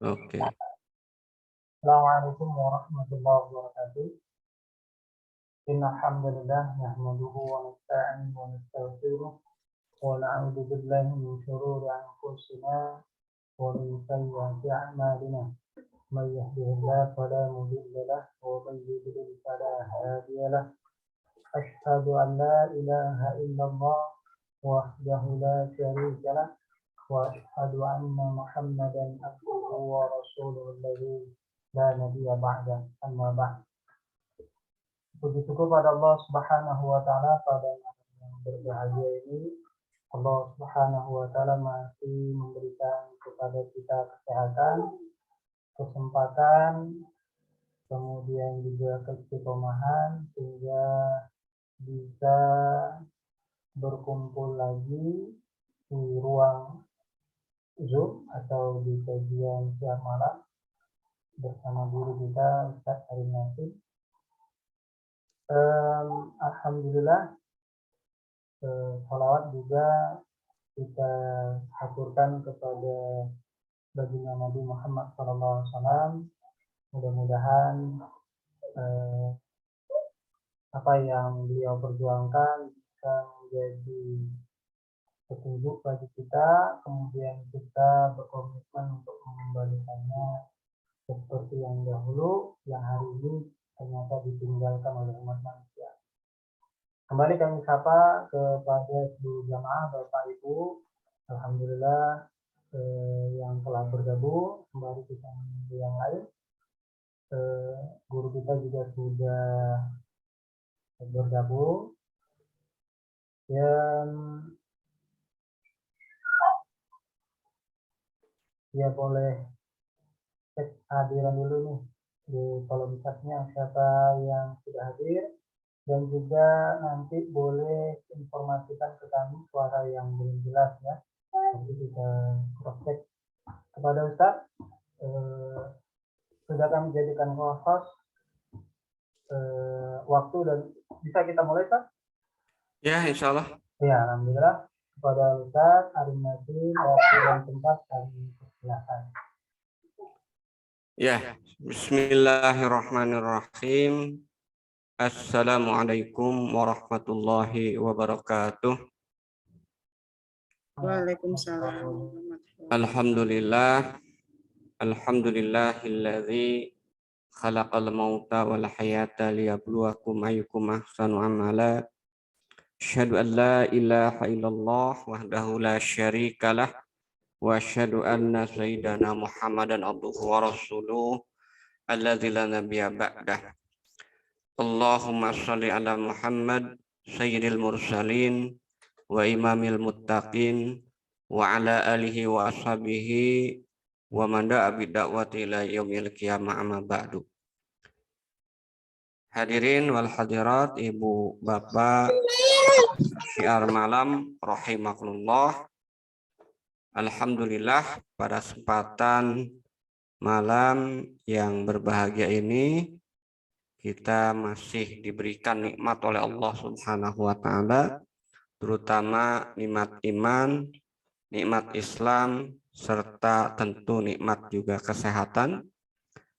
Oke. Assalamualaikum warahmatullahi wabarakatuh. Innal hamdalillah nahmaduhu wa nasta'inuhu wa nastaghfiruh wa na'udzu billahi min shururi anfusina wa min sayyiati a'malina. May yahdihillahu fala mudilla lahu wa may yudlil fala hadiya lahu. Asyhadu an la ilaha illallah wahdahu la syarika lahu wa asyhadu anna Muhammadan abduhu wa rasuluhu alladzi la nabiyya ba'da. Amma ba'd. Puji syukur pada Allah Subhanahu wa taala pada malam yang berbahagia ini. Allah Subhanahu wa taala masih memberikan kepada kita kesehatan, kesempatan, kemudian juga keistiqomahan sehingga bisa berkumpul lagi di ruang Zoom atau di kajian siang malam bersama guru kita Ustaz Arif Nasib. Alhamdulillah, salawat juga kita haturkan kepada baginda Nabi Muhammad SAW. Mudah-mudahan apa yang beliau perjuangkan bisa menjadi petunjuk bagi kita, kemudian kita berkomitmen untuk mengembalikannya seperti yang dahulu, yang hari ini ternyata ditinggalkan oleh umat manusia. Kembali kami sapa kepada seluruh jamaah Bapak Ibu, alhamdulillah yang telah bergabung, kembali kita menunggu yang lain. Guru kita juga sudah bergabung. Dan ya boleh cek hadiran dulu nih di kolom chatnya siapa yang sudah hadir, dan juga nanti boleh informasikan ke kami suara yang belum jelas ya, nanti kita cross check kepada Ustadz. Sudah kami jadikan host waktu dan bisa kita mulai Ustadz? Ya, insya Allah. Ya, alhamdulillah. Kepada Ustadz Arif Nasib, waktu dan tempat kami persilakan. Ya, bismillahirrahmanirrahim. Assalamualaikum warahmatullahi wabarakatuh. Waalaikumsalam. Alhamdulillah. Alhamdulillahilladzi khalaqal mauta wal hayata liyabluwakum ayyukum ahsanu amala. Asyhadu an la ilaha illallah wahdahu la syarikalah wa asyhadu anna sayyidana Muhammadan abduhu wa rasuluh alladzi la nabiyya ba'dah. Allahumma shalli ala Muhammad sayyidil mursalin wa imamil muttaqin wa ala alihi wa ashabihi wa man da'a bid'awati ila yaumil qiyamah amma ba'du. Hadirin wal hadirat, Ibu Bapak syiar malam rahimakumullah. Alhamdulillah, pada kesempatan malam yang berbahagia ini kita masih diberikan nikmat oleh Allah Subhanahu wa taala, terutama nikmat iman, nikmat Islam, serta tentu nikmat juga kesehatan,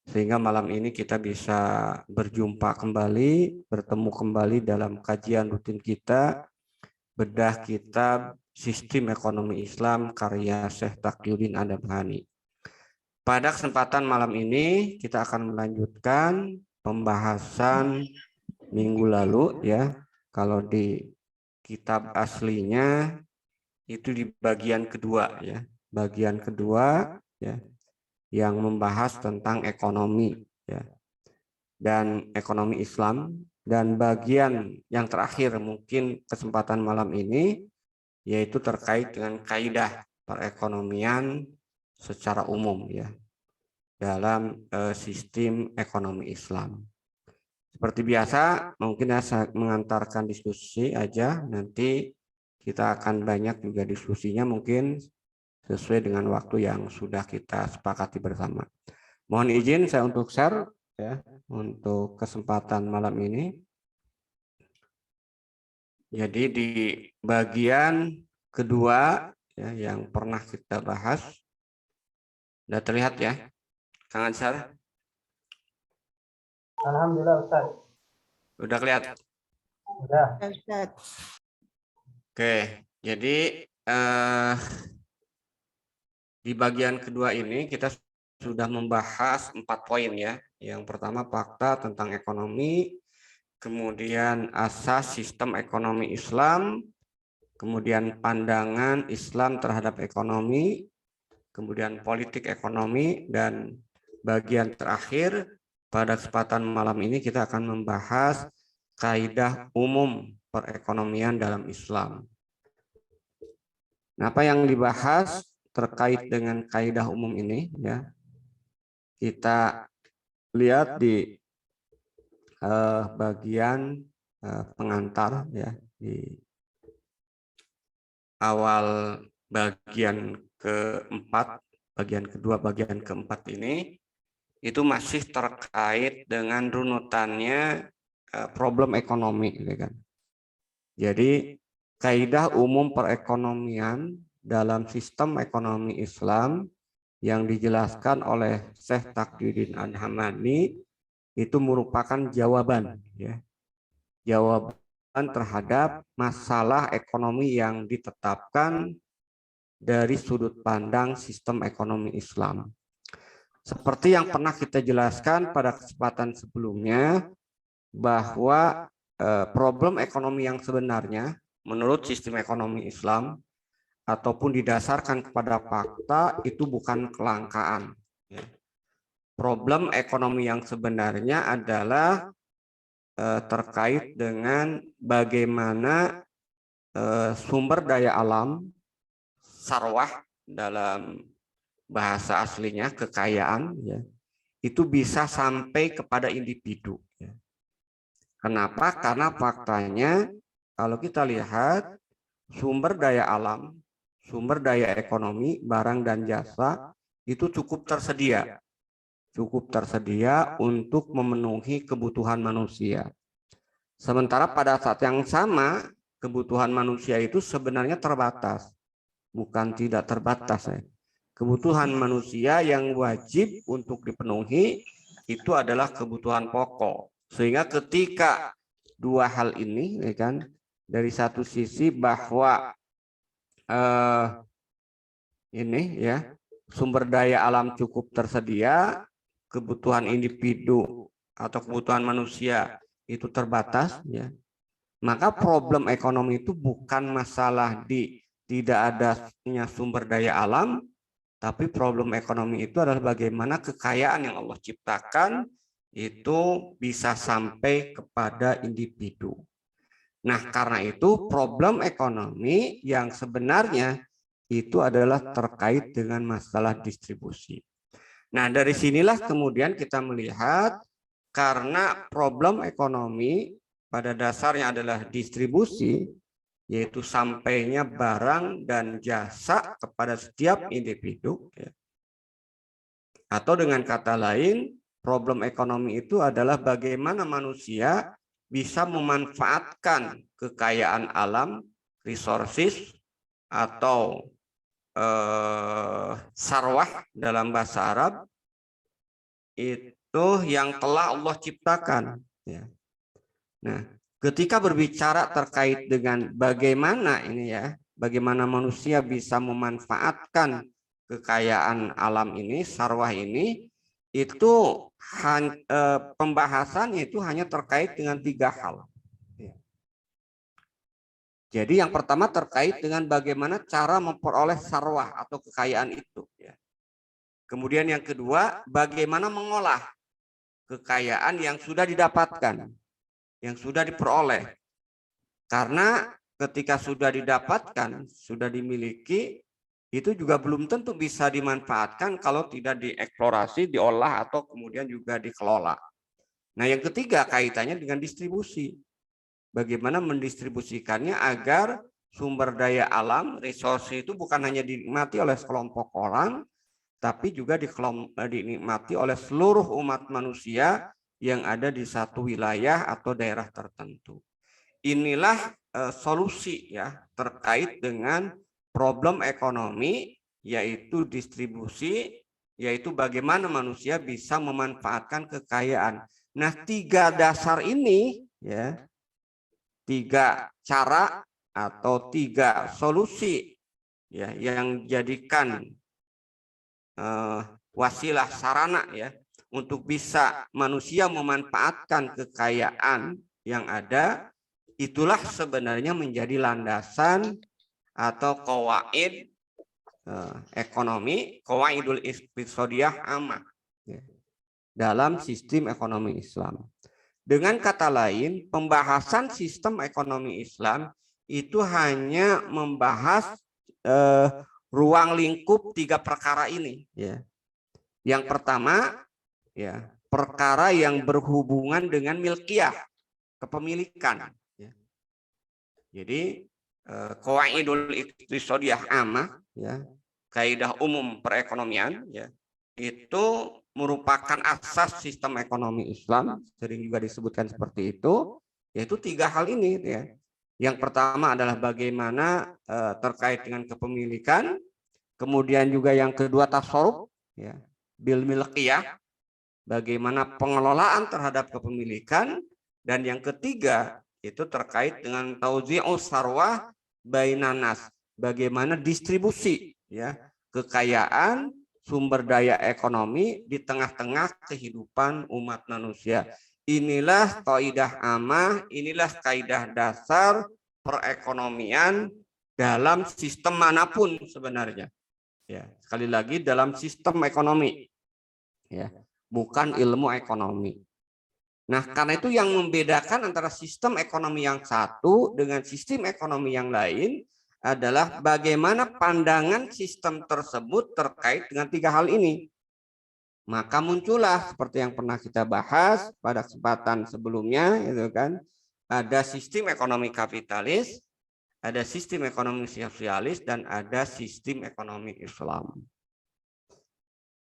sehingga malam ini kita bisa berjumpa kembali, bertemu kembali dalam kajian rutin kita, bedah kitab Sistem Ekonomi Islam karya Syekh Taqiyuddin Adabhani. Pada kesempatan malam ini kita akan melanjutkan pembahasan minggu lalu ya. Kalau di kitab aslinya itu di bagian kedua ya. Bagian kedua ya, yang membahas tentang ekonomi ya, dan ekonomi Islam, dan bagian yang terakhir mungkin kesempatan malam ini yaitu terkait dengan kaidah perekonomian secara umum ya dalam sistem ekonomi Islam. Seperti biasa mungkin saya mengantarkan diskusi aja, nanti kita akan banyak juga diskusinya mungkin sesuai dengan waktu yang sudah kita sepakati bersama. Mohon izin saya untuk share ya untuk kesempatan malam ini. Jadi di bagian kedua ya, yang pernah kita bahas Sudah terlihat ya, Kang Ansar? Alhamdulillah Ustaz. Sudah kelihatan? Udah. Oke, jadi di bagian kedua ini kita sudah membahas 4 poin ya. Yang pertama fakta tentang ekonomi, kemudian asas sistem ekonomi Islam, kemudian pandangan Islam terhadap ekonomi, kemudian politik ekonomi, dan bagian terakhir pada kesempatan malam ini kita akan membahas kaidah umum perekonomian dalam Islam. Nah, apa yang dibahas terkait dengan kaidah umum ini ya, kita lihat di bagian pengantar ya, di awal bagian keempat, bagian kedua, bagian keempat ini itu masih terkait dengan runutannya problem ekonomi, gitu kan. Jadi kaidah umum perekonomian dalam sistem ekonomi Islam yang dijelaskan oleh Syekh Taqiyuddin Al-Hamadi itu merupakan jawaban ya. Jawaban terhadap masalah ekonomi yang ditetapkan dari sudut pandang sistem ekonomi Islam. Seperti yang pernah kita jelaskan pada kesempatan sebelumnya, bahwa problem ekonomi yang sebenarnya menurut sistem ekonomi Islam ataupun didasarkan kepada fakta itu bukan kelangkaan. Problem ekonomi yang sebenarnya adalah terkait dengan bagaimana sumber daya alam, sarwah dalam bahasa aslinya kekayaan ya, itu bisa sampai kepada individu. Kenapa? Karena faktanya kalau kita lihat sumber daya alam, sumber daya ekonomi, barang dan jasa itu cukup tersedia. Cukup tersedia untuk memenuhi kebutuhan manusia. Sementara pada saat yang sama, kebutuhan manusia itu sebenarnya terbatas. Bukan tidak terbatas. Ya. Kebutuhan manusia yang wajib untuk dipenuhi itu adalah kebutuhan pokok. Sehingga ketika dua hal ini, ya kan, dari satu sisi bahwa ini ya sumber daya alam cukup tersedia, kebutuhan individu atau kebutuhan manusia itu terbatas, ya, maka problem ekonomi itu bukan masalah di tidak adanya sumber daya alam, tapi problem ekonomi itu adalah bagaimana kekayaan yang Allah ciptakan itu bisa sampai kepada individu. Nah, karena itu problem ekonomi yang sebenarnya itu adalah terkait dengan masalah distribusi. Nah, dari sinilah kemudian kita melihat karena problem ekonomi pada dasarnya adalah distribusi, yaitu sampainya barang dan jasa kepada setiap individu. Atau dengan kata lain, problem ekonomi itu adalah bagaimana manusia bisa memanfaatkan kekayaan alam, resources, atau sarwah dalam bahasa Arab, itu yang telah Allah ciptakan. Nah, ketika berbicara terkait dengan bagaimana ini ya, bagaimana manusia bisa memanfaatkan kekayaan alam ini, sarwah ini, itu pembahasannya itu hanya terkait dengan 3 hal. Jadi yang pertama terkait dengan bagaimana cara memperoleh sarwah atau kekayaan itu. Kemudian yang kedua, bagaimana mengolah kekayaan yang sudah didapatkan, yang sudah diperoleh. Karena ketika sudah didapatkan, sudah dimiliki, itu juga belum tentu bisa dimanfaatkan kalau tidak dieksplorasi, diolah, atau kemudian juga dikelola. Nah, yang ketiga kaitannya dengan distribusi. Bagaimana mendistribusikannya agar sumber daya alam, resource itu bukan hanya dinikmati oleh sekelompok orang, tapi juga dinikmati oleh seluruh umat manusia yang ada di satu wilayah atau daerah tertentu. Inilah solusi ya terkait dengan problem ekonomi, yaitu distribusi yaitu bagaimana manusia bisa memanfaatkan kekayaan. Nah, 3 dasar ini, ya, 3 cara atau 3 solusi, ya, yang jadikan wasilah sarana, ya, untuk bisa manusia memanfaatkan kekayaan yang ada, itulah sebenarnya menjadi landasan atau qawaid ekonomi, qawaidul iqtisadiyah ammah, ya, dalam sistem ekonomi Islam. Dengan kata lain, pembahasan sistem ekonomi Islam itu hanya membahas ruang lingkup 3 perkara ini. Ya. Yang pertama, ya, perkara yang berhubungan dengan milkiyah, kepemilikan. Ya. Jadi qawaidul iqtisadiyah ammah, ya, kaidah umum perekonomian, ya, itu merupakan asas sistem ekonomi Islam, sering juga disebutkan seperti itu, yaitu 3 hal ini, ya. Yang pertama adalah bagaimana terkait dengan kepemilikan, kemudian juga yang kedua tasarruf, ya, bil milkiyah, bagaimana pengelolaan terhadap kepemilikan, dan yang ketiga itu terkait dengan tauzi'us sarwah bainan nas, bagaimana distribusi, ya, kekayaan sumber daya ekonomi di tengah-tengah kehidupan umat manusia. Inilah kaidah amah, inilah kaidah dasar perekonomian dalam sistem manapun sebenarnya. Ya, sekali lagi dalam sistem ekonomi, ya, bukan ilmu ekonomi. Nah, karena itu yang membedakan antara sistem ekonomi yang satu dengan sistem ekonomi yang lain adalah bagaimana pandangan sistem tersebut terkait dengan 3 hal ini. Maka muncullah seperti yang pernah kita bahas pada kesempatan sebelumnya, itu kan, ada sistem ekonomi kapitalis, ada sistem ekonomi sosialis, dan ada sistem ekonomi Islam.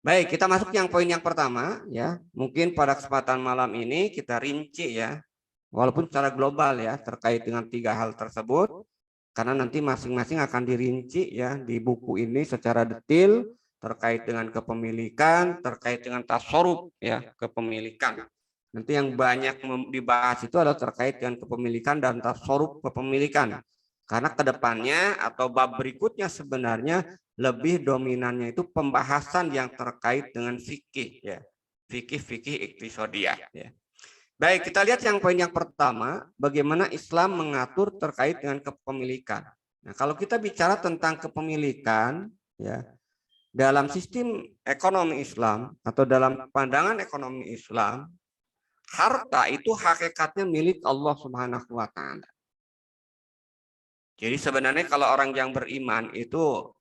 Baik, kita masuk yang poin yang pertama, ya. Mungkin pada kesempatan malam ini kita rinci, ya, walaupun secara global, ya, terkait dengan 3 hal tersebut. Karena nanti masing-masing akan dirinci, ya, di buku ini secara detail terkait dengan kepemilikan, terkait dengan tasarruf, ya, kepemilikan. Nanti yang banyak dibahas itu adalah terkait dengan kepemilikan dan tasarruf kepemilikan. Karena kedepannya atau bab berikutnya sebenarnya lebih dominannya itu pembahasan yang terkait dengan fikih, ya, fikih iqtisadiyah, ya. Baik, kita lihat yang poin yang pertama, bagaimana Islam mengatur terkait dengan kepemilikan. Nah, kalau kita bicara tentang kepemilikan, ya, dalam sistem ekonomi Islam atau dalam pandangan ekonomi Islam, harta itu hakikatnya milik Allah Subhanahu wa taala. Jadi sebenarnya kalau orang yang beriman itu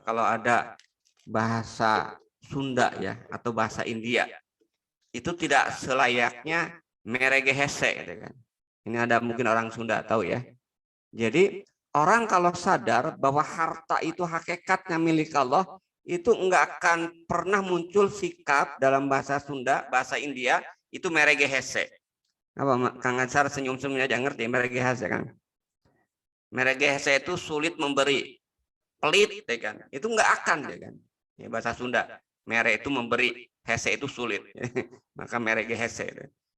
kalau ada bahasa Sunda, ya, atau bahasa India, itu tidak selayaknya meregehese, gitu kan. Ini ada mungkin orang Sunda tahu, ya. Jadi orang kalau sadar bahwa harta itu hakikatnya milik Allah, itu enggak akan pernah muncul sikap dalam bahasa Sunda, bahasa India itu meregehese. Apa Kang Ansar senyum-senyum aja ngerti meregehese, Kang? Meregehese itu sulit memberi, pelit, ya kan. Itu enggak akan, ya kan. Ya, bahasa Sunda, mere itu memberi, hese itu sulit. Maka merek hese.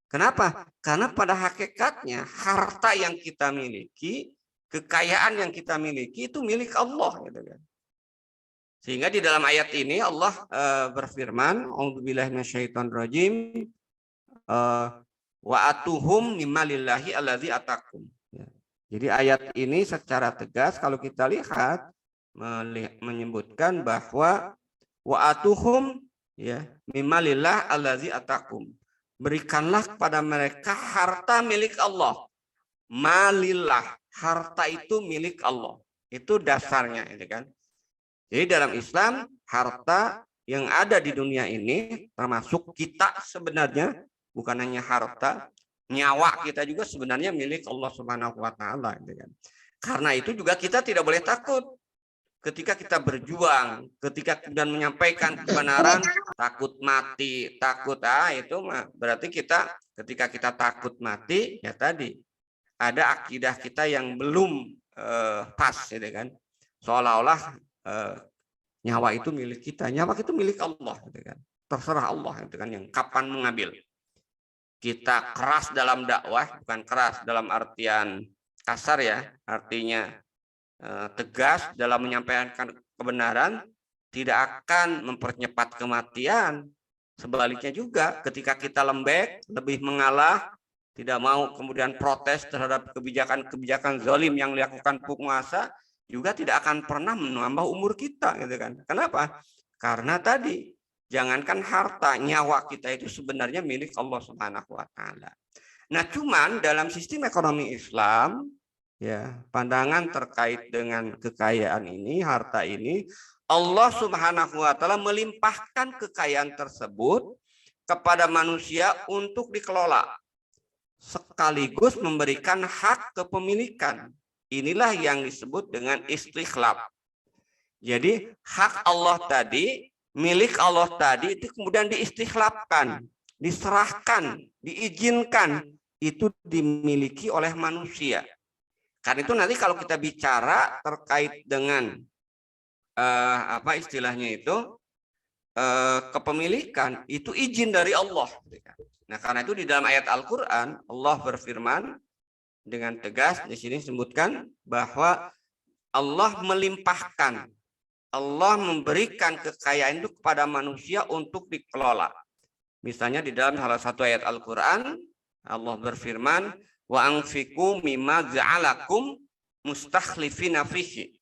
Kenapa? Karena pada hakikatnya harta yang kita miliki, kekayaan yang kita miliki itu milik Allah, gitu kan. Sehingga di dalam ayat ini Allah berfirman, "A'udzubillahi minasyaitonirrajim, wa atuhum mimmalillahi allazi atakum." Ya. Jadi ayat ini secara tegas kalau kita lihat menyebutkan bahwa wa atuhum, ya, mimalillah allazi atakum, berikanlah kepada mereka harta milik Allah. Malillah, harta itu milik Allah, itu dasarnya, itu kan. Jadi dalam Islam harta yang ada di dunia ini termasuk kita sebenarnya bukan hanya harta, nyawa kita juga sebenarnya milik Allah Subhanahu wa taala, gitu kan. Karena itu juga kita tidak boleh takut. Ketika kita berjuang, ketika kemudian menyampaikan kebenaran, takut mati, takut itu berarti kita ketika kita takut mati, ya tadi ada akidah kita yang belum pas, gitu kan. Seolah-olah Nyawa itu milik kita, nyawa itu milik Allah, gitu kan. Terserah Allah, itu kan, yang kapan mengambil. Kita keras dalam dakwah, bukan keras dalam artian kasar ya, artinya tegas dalam menyampaikan kebenaran, tidak akan mempercepat kematian. Sebaliknya juga, ketika kita lembek, lebih mengalah, tidak mau kemudian protes terhadap kebijakan-kebijakan zalim yang dilakukan penguasa, juga tidak akan pernah menambah umur kita, gitu kan. Kenapa? Karena tadi, jangankan harta, nyawa kita itu sebenarnya milik Allah Subhanahu wa taala. Nah, cuman dalam sistem ekonomi Islam, ya, pandangan terkait dengan kekayaan ini, harta ini, Allah Subhanahu wa taala melimpahkan kekayaan tersebut kepada manusia untuk dikelola, sekaligus memberikan hak kepemilikan. Inilah yang disebut dengan istikhlaf. Jadi hak Allah tadi, milik Allah tadi, itu kemudian diistikhlafkan, diserahkan, diizinkan, itu dimiliki oleh manusia. Karena itu nanti kalau kita bicara terkait dengan apa istilahnya itu, kepemilikan, itu izin dari Allah. Nah, karena itu di dalam ayat Al-Quran Allah berfirman dengan tegas, di sini disebutkan bahwa Allah melimpahkan, Allah memberikan kekayaan itu kepada manusia untuk dikelola. Misalnya di dalam salah satu ayat Al-Quran Allah berfirman, wa anfiqu mimma ja'alakum mustakhlifina fihi.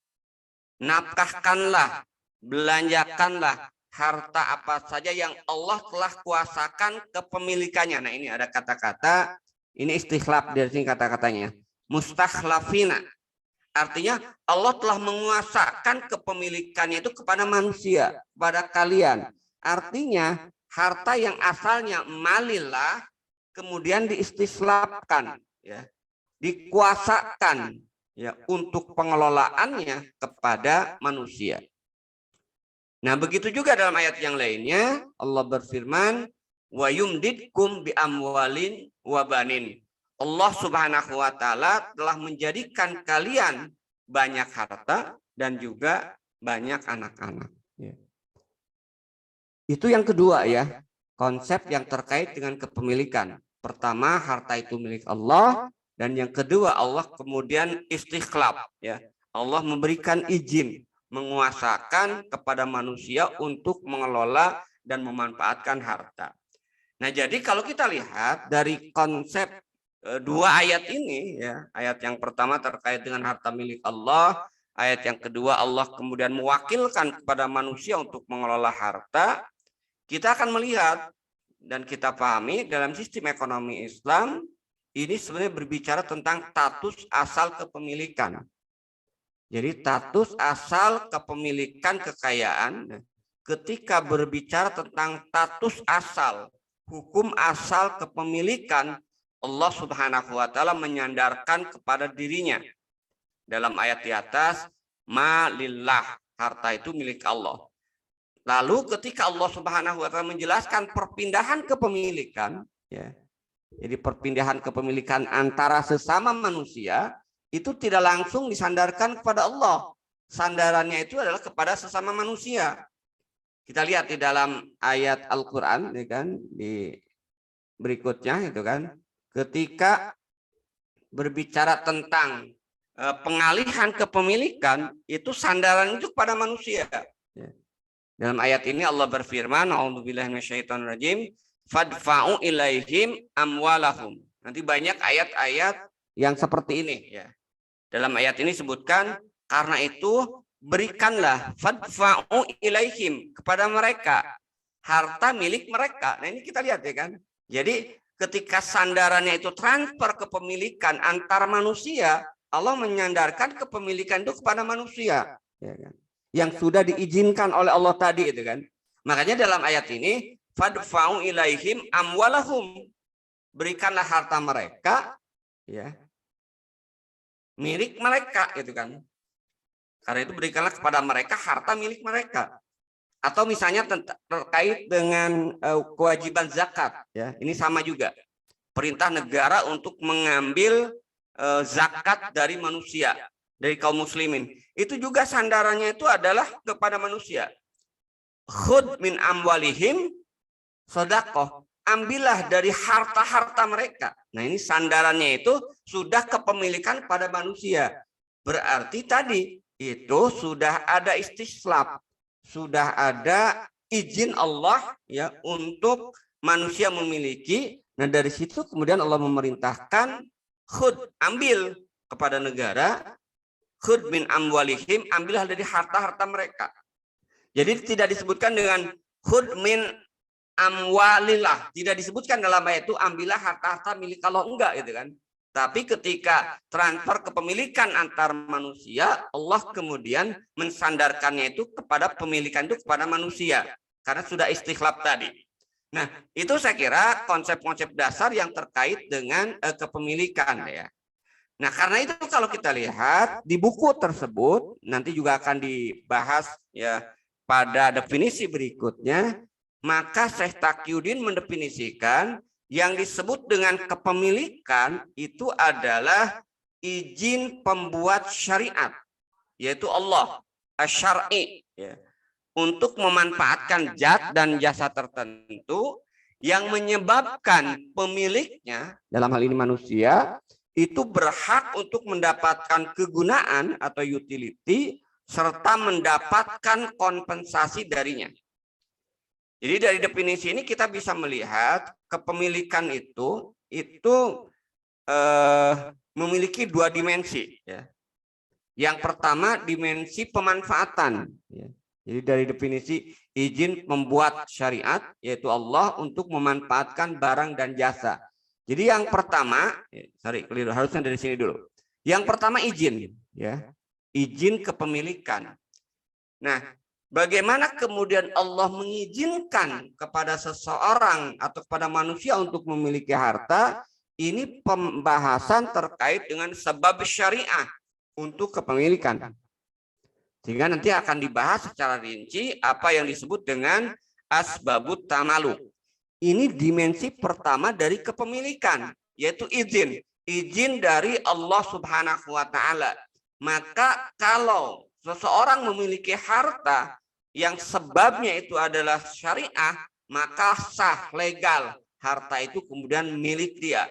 Nafkahkanlah, belanjakanlah harta apa saja yang Allah telah kuasakan kepemilikannya. Nah, ini ada kata-kata, ini istikhlaf dari sini kata-katanya. Mustakhlafina. Artinya Allah telah menguasakan kepemilikannya itu kepada manusia, kepada kalian. Artinya harta yang asalnya malillah kemudian diistikhlafkan, ya, dikuasakan, ya, untuk pengelolaannya kepada manusia. Nah, begitu juga dalam ayat yang lainnya Allah berfirman, wa yumdidkum bi amwalin wa banin. Allah Subhanahu wa taala telah menjadikan kalian banyak harta dan juga banyak anak-anak. Ya. Itu yang kedua ya, konsep yang terkait dengan kepemilikan. Pertama, harta itu milik Allah, dan yang kedua Allah kemudian istikhlaf, ya. Allah memberikan izin, menguasakan kepada manusia untuk mengelola dan memanfaatkan harta. Nah, jadi kalau kita lihat dari konsep dua ayat ini, ya, ayat yang pertama terkait dengan harta milik Allah, ayat yang kedua Allah kemudian mewakilkan kepada manusia untuk mengelola harta, kita akan melihat dan kita pahami dalam sistem ekonomi Islam ini sebenarnya berbicara tentang status asal kepemilikan. Jadi status asal kepemilikan kekayaan, ketika berbicara tentang status asal, hukum asal kepemilikan, Allah Subhanahu wa taala menyandarkan kepada dirinya. Dalam ayat di atas, malillah, harta itu milik Allah. Lalu ketika Allah Subhanahu wa taala menjelaskan perpindahan kepemilikan, ya. Jadi perpindahan kepemilikan antara sesama manusia itu tidak langsung disandarkan kepada Allah. Sandarannya itu adalah kepada sesama manusia. Kita lihat di dalam ayat Al-Qur'an, ya kan, di berikutnya itu kan, ketika berbicara tentang pengalihan kepemilikan, itu sandaran itu kepada manusia. Dalam ayat ini Allah berfirman, a'udzubillahi minasyaitonirrajim, fadfa'u ilaihim amwalahum. Nanti banyak ayat-ayat yang seperti ini, ya. Dalam ayat ini sebutkan, karena itu berikanlah fadfa'u ilaihim, kepada mereka harta milik mereka. Nah, ini kita lihat, ya kan. Jadi ketika sandarannya itu transfer kepemilikan antar manusia, Allah menyandarkan kepemilikan itu kepada manusia, ya kan, yang sudah diizinkan oleh Allah tadi, itu kan. Makanya dalam ayat ini fadfa'u ilaihim amwalahum, berikanlah harta mereka, ya, milik mereka, gitu kan. Karena itu berikanlah kepada mereka harta milik mereka. Atau misalnya terkait dengan kewajiban zakat, ya, ini sama juga. Perintah negara untuk mengambil zakat dari manusia. dari kaum muslimin. Itu juga sandarannya itu adalah kepada manusia. Khud min amwalihim sedekah. Ambillah dari harta-harta mereka. Nah, ini sandarannya itu sudah kepemilikan pada manusia. Berarti tadi itu sudah ada istislam, sudah ada izin Allah ya untuk manusia memiliki. Nah, dari situ kemudian Allah memerintahkan khud, ambil kepada negara, khud min amwalihim, ambillah dari harta-harta mereka. Jadi tidak disebutkan dengan khud min amwalillah, tidak disebutkan dalam ayat itu ambillah harta-harta milik Allah, enggak gitu kan. Tapi ketika transfer kepemilikan antar manusia, Allah kemudian mensandarkannya itu kepada pemilikan itu kepada manusia karena sudah istikhlaf tadi. Nah, itu saya kira konsep-konsep dasar yang terkait dengan kepemilikan ya. Nah, karena itu kalau kita lihat di buku tersebut nanti juga akan dibahas ya pada definisi berikutnya. Maka Syekh Taqiyuddin mendefinisikan yang disebut dengan kepemilikan itu adalah izin pembuat syariat, yaitu Allah, asy-syar'i, ya, untuk memanfaatkan zat dan jasa tertentu yang menyebabkan pemiliknya, dalam hal ini manusia, itu berhak untuk mendapatkan kegunaan atau utility serta mendapatkan kompensasi darinya. Jadi dari definisi ini kita bisa melihat kepemilikan itu memiliki dua dimensi. Ya. Yang pertama dimensi pemanfaatan. Ya. Jadi dari definisi izin membuat syariat yaitu Allah untuk memanfaatkan barang dan jasa. Jadi yang pertama, keliru, harusnya dari sini dulu. Yang pertama izin, ya, izin kepemilikan. Nah, bagaimana kemudian Allah mengizinkan kepada seseorang atau kepada manusia untuk memiliki harta? Ini pembahasan terkait dengan sebab syariah untuk kepemilikan. Sehingga nanti akan dibahas secara rinci apa yang disebut dengan asbabut tamaluk. Ini dimensi pertama dari kepemilikan, yaitu izin. Izin dari Allah Subhanahu wa Ta'ala. Maka kalau seseorang memiliki harta yang sebabnya itu adalah syariah, maka sah, legal, harta itu kemudian milik dia.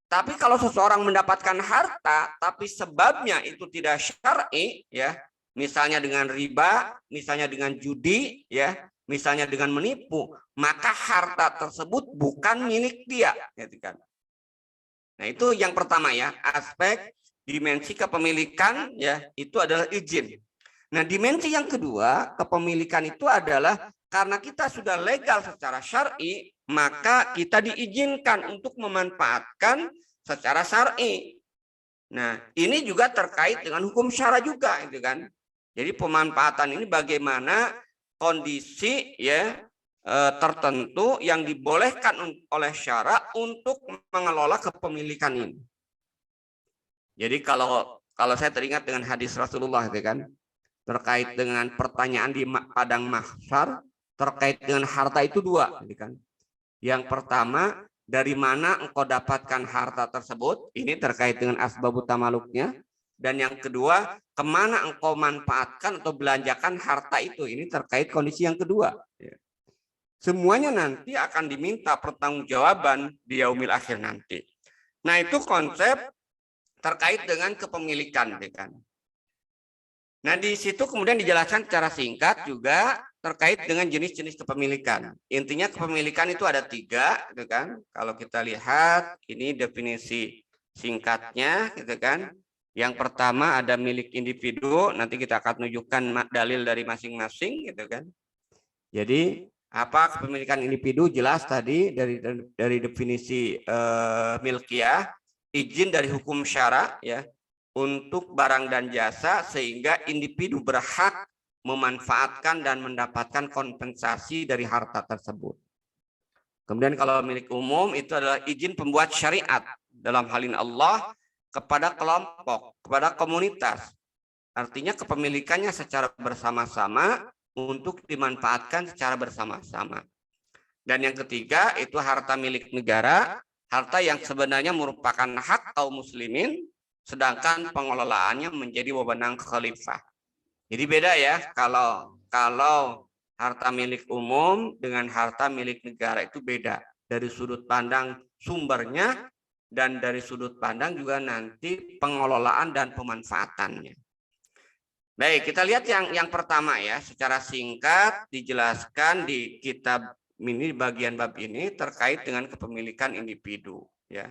Tapi kalau seseorang mendapatkan harta tapi sebabnya itu tidak syar'i, ya, misalnya dengan riba, misalnya dengan judi, ya, misalnya dengan menipu, maka harta tersebut bukan milik dia, gitu kan. Nah, itu yang pertama ya, aspek dimensi kepemilikan ya, itu adalah izin. Nah, dimensi yang kedua, kepemilikan itu adalah karena kita sudah legal secara syar'i, maka kita diizinkan untuk memanfaatkan secara syar'i. Nah, ini juga terkait dengan hukum syara juga, itu kan. Jadi pemanfaatan ini bagaimana kondisi ya tertentu yang dibolehkan oleh syara untuk mengelola kepemilikan ini. Jadi kalau saya teringat dengan hadis Rasulullah, itu kan, terkait dengan pertanyaan di padang mahsyar terkait dengan harta itu dua, kan. Yang pertama, dari mana engkau dapatkan harta tersebut? Ini terkait dengan asbabut tamaluknya. Dan yang kedua, kemana engkau manfaatkan atau belanjakan harta itu? Ini terkait kondisi yang kedua. Semuanya nanti akan diminta pertanggungjawaban di yaumil akhir nanti. Nah, itu konsep terkait dengan kepemilikan, kan. Nah, di situ kemudian dijelaskan secara singkat juga terkait dengan jenis-jenis kepemilikan. Intinya kepemilikan itu ada 3, gitu kan. Kalau kita lihat ini definisi singkatnya, gitu kan. Yang pertama ada milik individu, nanti kita akan tunjukkan dalil dari masing-masing, gitu kan. Jadi apa kepemilikan individu? Jelas tadi dari definisi milkiyah, izin dari hukum syara ya, untuk barang dan jasa sehingga individu berhak memanfaatkan dan mendapatkan kompensasi dari harta tersebut. Kemudian kalau milik umum itu adalah izin pembuat syariat dalam hal ini Allah kepada kelompok, kepada komunitas. Artinya kepemilikannya secara bersama-sama untuk dimanfaatkan secara bersama-sama. Dan yang ketiga itu harta milik negara, harta yang sebenarnya merupakan hak kaum muslimin sedangkan pengelolaannya menjadi wewenang khalifah. Jadi beda ya, kalau harta milik umum dengan harta milik negara itu beda dari sudut pandang sumbernya dan dari sudut pandang juga nanti pengelolaan dan pemanfaatannya. Baik, kita lihat yang pertama ya, secara singkat dijelaskan di kitab ini, bagian bab ini terkait dengan kepemilikan individu ya.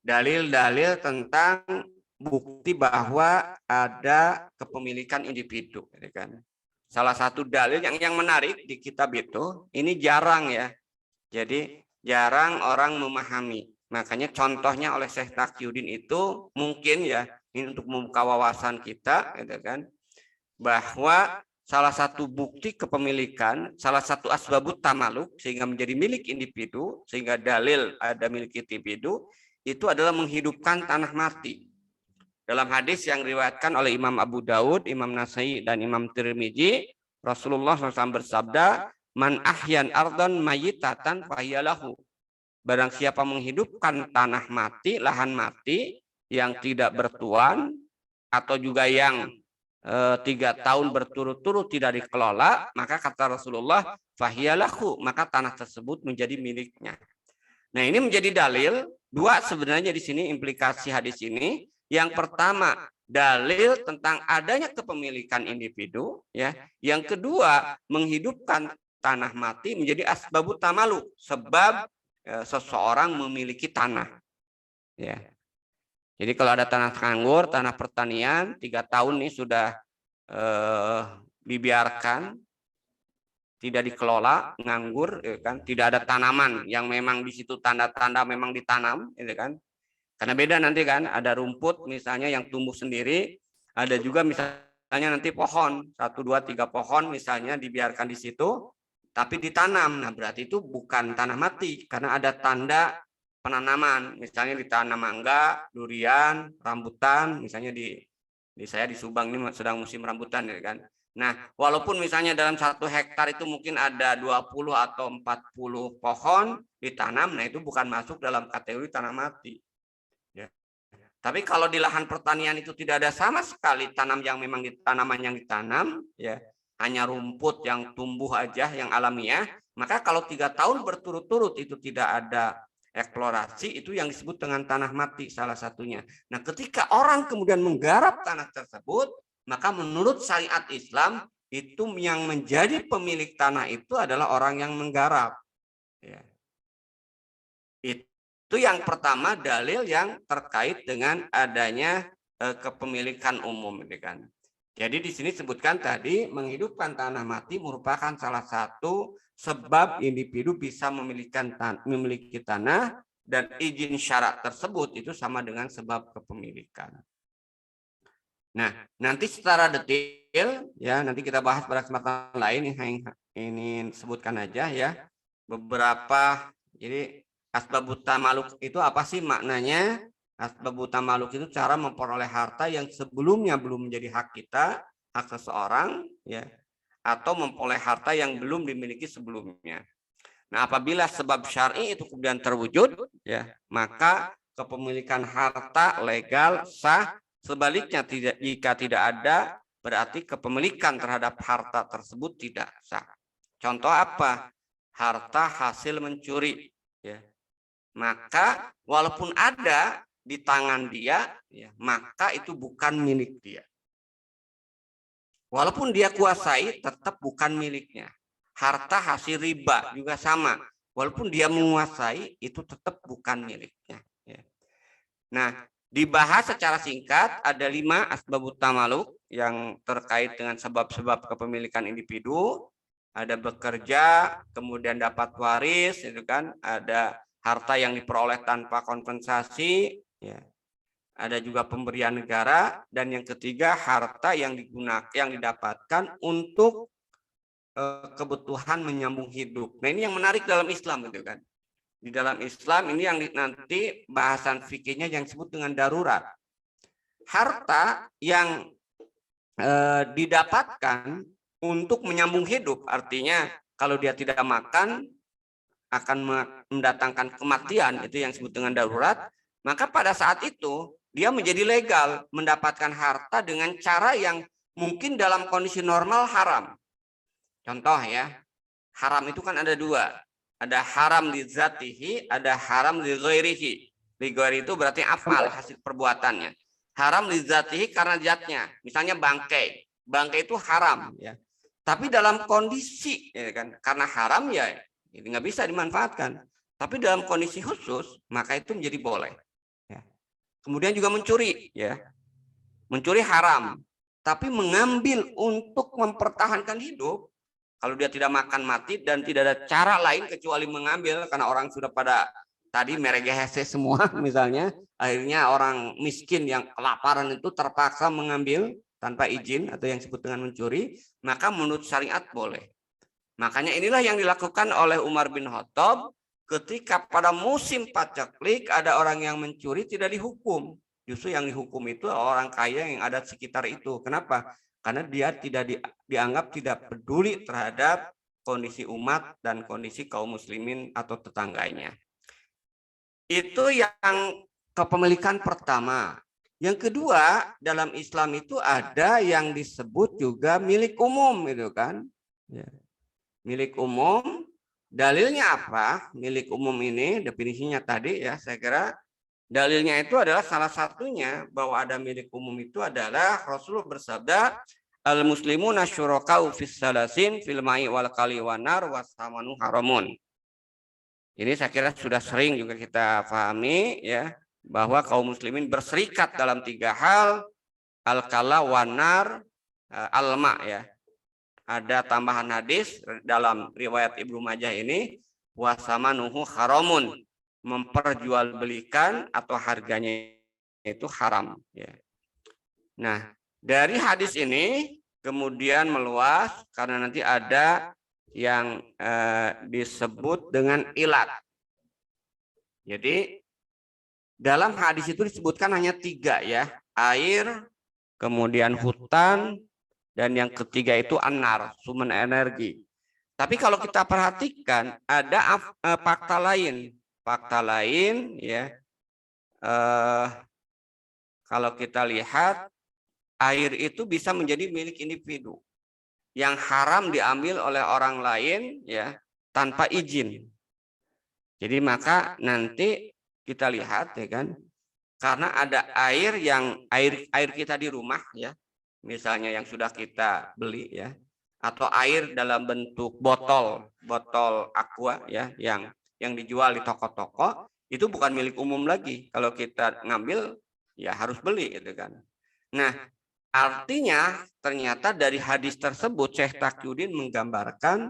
Dalil-dalil tentang bukti bahwa ada kepemilikan individu, ya kan. Salah satu dalil yang menarik di kitab itu, ini jarang ya. Jadi jarang orang memahami. Makanya contohnya oleh Syekh Taqiyuddin itu mungkin ya, ini untuk membuka wawasan kita, gitu kan, bahwa salah satu bukti kepemilikan, salah satu asbabut tamaluk sehingga menjadi milik individu, sehingga dalil ada milik individu, itu adalah menghidupkan tanah mati. Dalam hadis yang diriwayatkan oleh Imam Abu Daud, Imam Nasai, dan Imam Tirmidzi, Rasulullah SAW bersabda, "Man ahyan ardon mayitatan fahiyalahu." Barang siapa menghidupkan tanah mati, lahan mati yang tidak bertuan atau juga yang 3 tahun berturut-turut tidak dikelola, maka kata Rasulullah, fahiyalahu, maka tanah tersebut menjadi miliknya. Nah, ini menjadi dalil dua sebenarnya di sini implikasi hadis ini. Yang pertama, dalil tentang adanya kepemilikan individu, ya. Yang kedua, menghidupkan tanah mati menjadi asbabut tamaluk, sebab seseorang memiliki tanah. Ya. Jadi kalau ada tanah nganggur, tanah pertanian, 3 tahun nih sudah dibiarkan, tidak dikelola, nganggur, ya kan? Tidak ada tanaman yang memang di situ tanda-tanda memang ditanam, ya kan? Karena beda nanti kan, ada rumput misalnya yang tumbuh sendiri, ada juga misalnya nanti pohon, 1, 2, 3 pohon misalnya dibiarkan di situ, tapi ditanam. Nah, berarti itu bukan tanah mati karena ada tanda penanaman. Misalnya ditanam mangga, durian, rambutan, misalnya di saya di Subang ini sedang musim rambutan ya kan. Nah, walaupun misalnya dalam 1 hektar itu mungkin ada 20 atau 40 pohon ditanam, nah itu bukan masuk dalam kategori tanah mati. Ya. Tapi kalau di lahan pertanian itu tidak ada sama sekali tanaman yang ditanam, ya, hanya rumput yang tumbuh aja yang alamiah, maka kalau 3 tahun berturut-turut itu tidak ada eksplorasi, itu yang disebut dengan tanah mati salah satunya. Nah, ketika orang kemudian menggarap tanah tersebut, maka menurut syariat Islam itu yang menjadi pemilik tanah itu adalah orang yang menggarap. Ya. Itu yang pertama dalil yang terkait dengan adanya kepemilikan umum, kan. Jadi di sini sebutkan tadi menghidupkan tanah mati merupakan salah satu sebab individu bisa memiliki tanah, dan izin syarat tersebut itu sama dengan sebab kepemilikan. Nah, nanti secara detail ya nanti kita bahas pada kesempatan lain, yang ini sebutkan aja ya beberapa. Jadi asbabut tamaluk itu apa sih maknanya? Asbabut tamaluk itu cara memperoleh harta yang sebelumnya belum menjadi hak kita, hak seseorang, ya, atau memperoleh harta yang belum dimiliki sebelumnya. Nah, apabila sebab syar'i itu kemudian terwujud, ya, maka kepemilikan harta legal sah. Sebaliknya jika tidak ada, berarti kepemilikan terhadap harta tersebut tidak sah. Contoh apa? Harta hasil mencuri, ya. Maka walaupun ada di tangan dia, ya, maka itu bukan milik dia. Walaupun dia kuasai, tetap bukan miliknya. Harta hasil riba juga sama. Walaupun dia menguasai, itu tetap bukan miliknya. Ya. Nah, dibahas secara singkat ada 5 asbabut tamaluk yang terkait dengan sebab-sebab kepemilikan individu. Ada bekerja, kemudian dapat waris, itu kan. Ada harta yang diperoleh tanpa kompensasi, ya. Ada juga pemberian negara, dan yang ketiga harta yang didapatkan untuk kebutuhan menyambung hidup. Nah, ini yang menarik dalam Islam, gitu kan. Di dalam Islam ini yang nanti bahasan fikihnya yang disebut dengan darurat. Harta yang didapatkan untuk menyambung hidup, artinya kalau dia tidak makan akan mendatangkan kematian, itu yang disebut dengan darurat. Maka pada saat itu dia menjadi legal mendapatkan harta dengan cara yang mungkin dalam kondisi normal haram. Contoh ya, haram itu kan ada dua. Ada haram li zatihi, ada haram li ghairihi. Li ghairi itu berarti afal, hasil perbuatannya. Haram li zatihi karena zatnya. Misalnya bangkai. Bangkai itu haram ya. Tapi dalam kondisi ya kan, karena haram ya ini nggak bisa dimanfaatkan. Tapi dalam kondisi khusus maka itu menjadi boleh. Ya. Kemudian juga mencuri ya. Mencuri haram. Tapi mengambil untuk mempertahankan hidup, kalau dia tidak makan mati dan tidak ada cara lain kecuali mengambil, karena orang sudah pada tadi meregehese semua misalnya, akhirnya orang miskin yang kelaparan itu terpaksa mengambil tanpa izin atau yang disebut dengan mencuri, maka menurut syariat boleh. Makanya inilah yang dilakukan oleh Umar bin Khattab ketika pada musim paceklik ada orang yang mencuri tidak dihukum. Justru yang dihukum itu orang kaya yang ada di sekitar itu. Kenapa? Karena dia tidak dianggap tidak peduli terhadap kondisi umat dan kondisi kaum muslimin atau tetangganya. Itu yang kepemilikan pertama. Yang kedua, dalam Islam itu ada yang disebut juga milik umum, gitu kan? Ya. Milik umum, dalilnya apa? Milik umum ini definisinya tadi ya, saya kira dalilnya itu adalah salah satunya bahwa ada milik umum itu adalah Rasulullah bersabda, al muslimuna syurakau fis salasin fil ma'i wal kali wanar wasamanu haramun. Ini saya kira sudah sering juga kita pahami ya, bahwa kaum muslimin berserikat dalam tiga hal, al-kala, wanar, al-ma ya. Ada tambahan hadis dalam riwayat Ibnu Majah ini, wasamanuhu haramun, memperjualbelikan atau harganya itu haram ya. Nah, dari hadis ini kemudian meluas karena nanti ada yang disebut dengan ilat. Jadi dalam hadis itu disebutkan hanya 3 ya, air, kemudian hutan, dan yang ketiga itu anar, sumber energi. Tapi kalau kita perhatikan ada fakta lain ya. Kalau kita lihat air itu bisa menjadi milik individu yang haram diambil oleh orang lain ya tanpa izin. Jadi maka nanti kita lihat ya kan, karena ada air yang air kita di rumah ya, misalnya yang sudah kita beli ya, atau air dalam bentuk botol aqua ya, yang dijual di toko-toko, itu bukan milik umum lagi. Kalau kita ngambil ya harus beli gitu kan. Nah, artinya ternyata dari hadis tersebut Syekh Taqiyuddin menggambarkan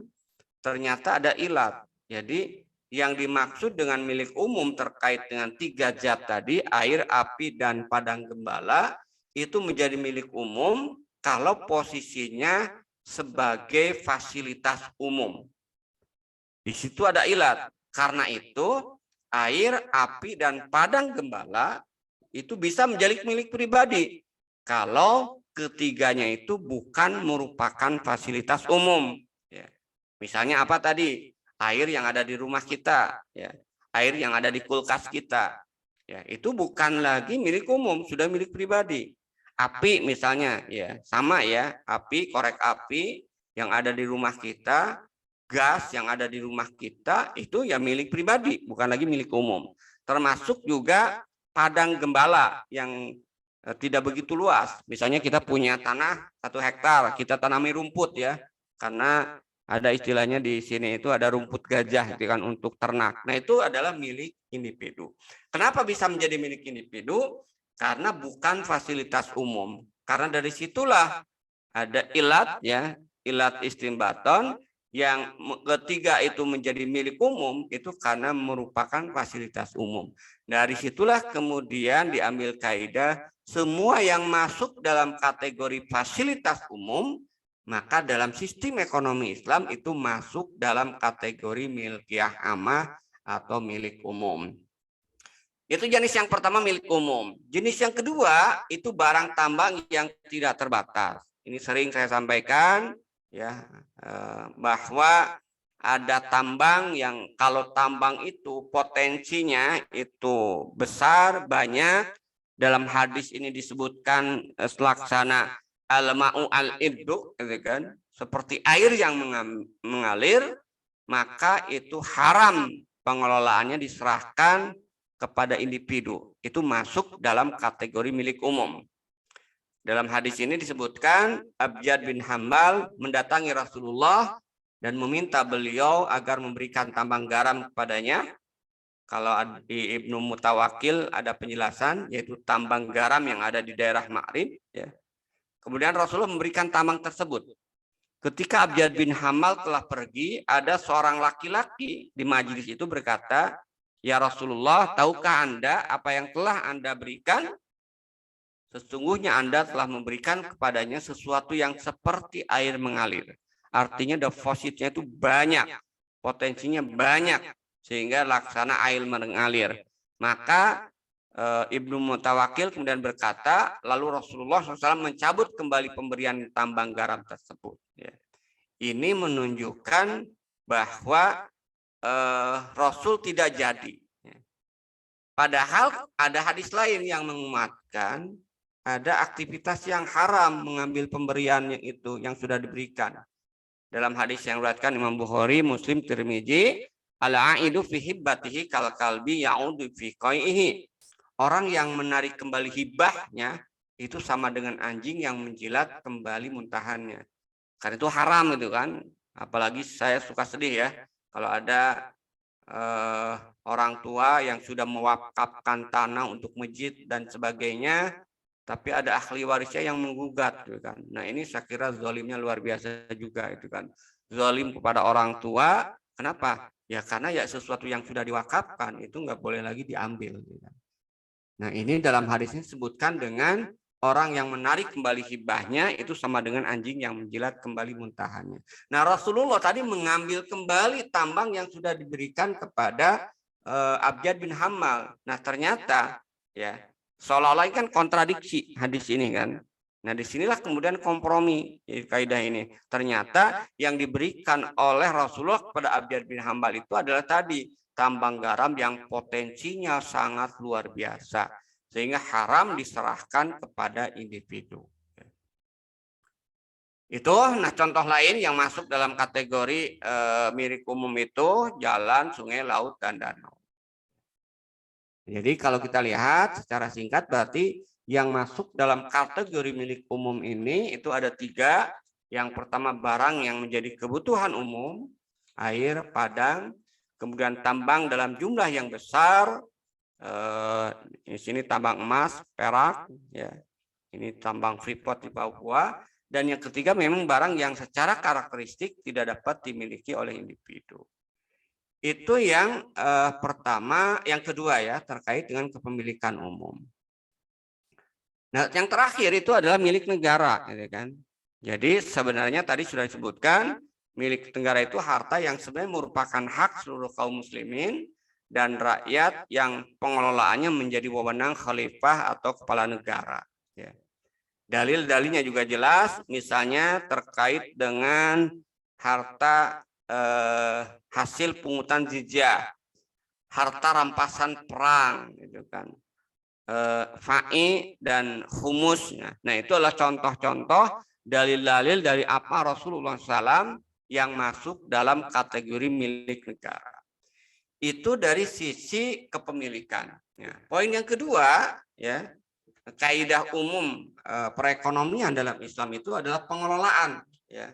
ternyata ada ilat. Jadi yang dimaksud dengan milik umum terkait dengan 3 zat tadi, air, api, dan padang gembala, itu menjadi milik umum kalau posisinya sebagai fasilitas umum. Di situ ada ilat. Karena itu, air, api, dan padang gembala itu bisa menjadi milik pribadi kalau ketiganya itu bukan merupakan fasilitas umum. Ya. Misalnya apa tadi? Air yang ada di rumah kita, ya, air yang ada di kulkas kita, ya, itu bukan lagi milik umum, sudah milik pribadi. Api misalnya, ya, sama ya, api, korek api yang ada di rumah kita, gas yang ada di rumah kita, itu ya milik pribadi, bukan lagi milik umum. Termasuk juga padang gembala yang tidak begitu luas. Misalnya kita punya tanah 1 hektar, kita tanami rumput ya, karena ada istilahnya di sini itu ada rumput gajah itu kan untuk ternak. Nah itu adalah milik individu. Kenapa bisa menjadi milik individu? Karena bukan fasilitas umum. Karena dari situlah ada ilat ya, ilat istinbaton yang ketiga itu menjadi milik umum itu karena merupakan fasilitas umum. Dari situlah kemudian diambil kaidah semua yang masuk dalam kategori fasilitas umum maka dalam sistem ekonomi Islam itu masuk dalam kategori milkiyah amah atau milik umum. Itu jenis yang pertama milik umum. Jenis yang kedua itu barang tambang yang tidak terbatas. Ini sering saya sampaikan ya, bahwa ada tambang yang kalau tambang itu potensinya itu besar, banyak, dalam hadis ini disebutkan selaksana al-ma'u al-ibdu, gitu kan, seperti air yang mengalir, maka itu haram pengelolaannya diserahkan kepada individu. Itu masuk dalam kategori milik umum. Dalam hadis ini disebutkan Abjad bin Hambal mendatangi Rasulullah dan meminta beliau agar memberikan tambang garam kepadanya. Kalau di Ibnu Mutawakil ada penjelasan, yaitu tambang garam yang ada di daerah Ma'rib. Ya. Kemudian Rasulullah memberikan tambang tersebut. Ketika Abjad bin Hamal telah pergi, ada seorang laki-laki di majelis itu berkata, "Ya Rasulullah, tahukah Anda apa yang telah Anda berikan? Sesungguhnya Anda telah memberikan kepadanya sesuatu yang seperti air mengalir." Artinya depositnya itu banyak, potensinya banyak, sehingga laksana air mengalir. Maka Ibnu Mutawakil kemudian berkata, lalu Rasulullah SAW mencabut kembali pemberian tambang garam tersebut. Ya. Ini menunjukkan bahwa Rasul tidak jadi. Ya. Padahal ada hadis lain yang menguatkan ada aktivitas yang haram mengambil pemberian itu yang sudah diberikan. Dalam hadis yang diriwayatkan Imam Bukhari, Muslim, Tirmizi, al-aidu fi hibbatihi kal kalbi ya'udu fi qai'ihi. Orang yang menarik kembali hibahnya itu sama dengan anjing yang menjilat kembali muntahannya. Karena itu haram gitu kan. Apalagi saya suka sedih ya kalau ada orang tua yang sudah mewakafkan tanah untuk masjid dan sebagainya, tapi ada ahli warisnya yang menggugat gitu kan. Nah, ini saya kira zalimnya luar biasa juga itu kan. Zalim kepada orang tua, kenapa? Ya karena ya sesuatu yang sudah diwakafkan itu nggak boleh lagi diambil gitu kan. Nah, ini dalam hadisnya disebutkan dengan orang yang menarik kembali hibahnya itu sama dengan anjing yang menjilat kembali muntahannya. Nah, Rasulullah tadi mengambil kembali tambang yang sudah diberikan kepada Abjad bin Hamal. Nah, ternyata ya seolah-olah kan kontradiksi hadis ini kan. Nah, disinilah kemudian kompromi kaidah ini. Ternyata yang diberikan oleh Rasulullah kepada Abjad bin Hamal itu adalah tadi tambang garam yang potensinya sangat luar biasa, sehingga haram diserahkan kepada individu. Itu, nah contoh lain yang masuk dalam kategori milik umum itu jalan, sungai, laut, dan danau. Jadi kalau kita lihat secara singkat berarti yang masuk dalam kategori milik umum ini itu ada 3. Yang pertama barang yang menjadi kebutuhan umum, air, padang, kemudian tambang dalam jumlah yang besar, di sini tambang emas, perak, ya, ini tambang Freeport di Papua, dan yang ketiga memang barang yang secara karakteristik tidak dapat dimiliki oleh individu. Itu yang pertama, yang kedua ya terkait dengan kepemilikan umum. Nah, yang terakhir itu adalah milik negara, gitu kan? Jadi sebenarnya tadi sudah disebutkan milik negara itu harta yang sebenarnya merupakan hak seluruh kaum muslimin dan rakyat yang pengelolaannya menjadi wewenang khalifah atau kepala negara. Ya. Dalil-dalilnya juga jelas, misalnya terkait dengan harta hasil pungutan jizyah, harta rampasan perang, gitu kan, fa'i dan humus. Nah, itu adalah contoh-contoh dalil-dalil dari apa Rasulullah SAW yang masuk dalam kategori milik negara. Itu dari sisi kepemilikan. Ya. Poin yang kedua, ya, kaidah umum perekonomian dalam Islam itu adalah pengelolaan. Ya.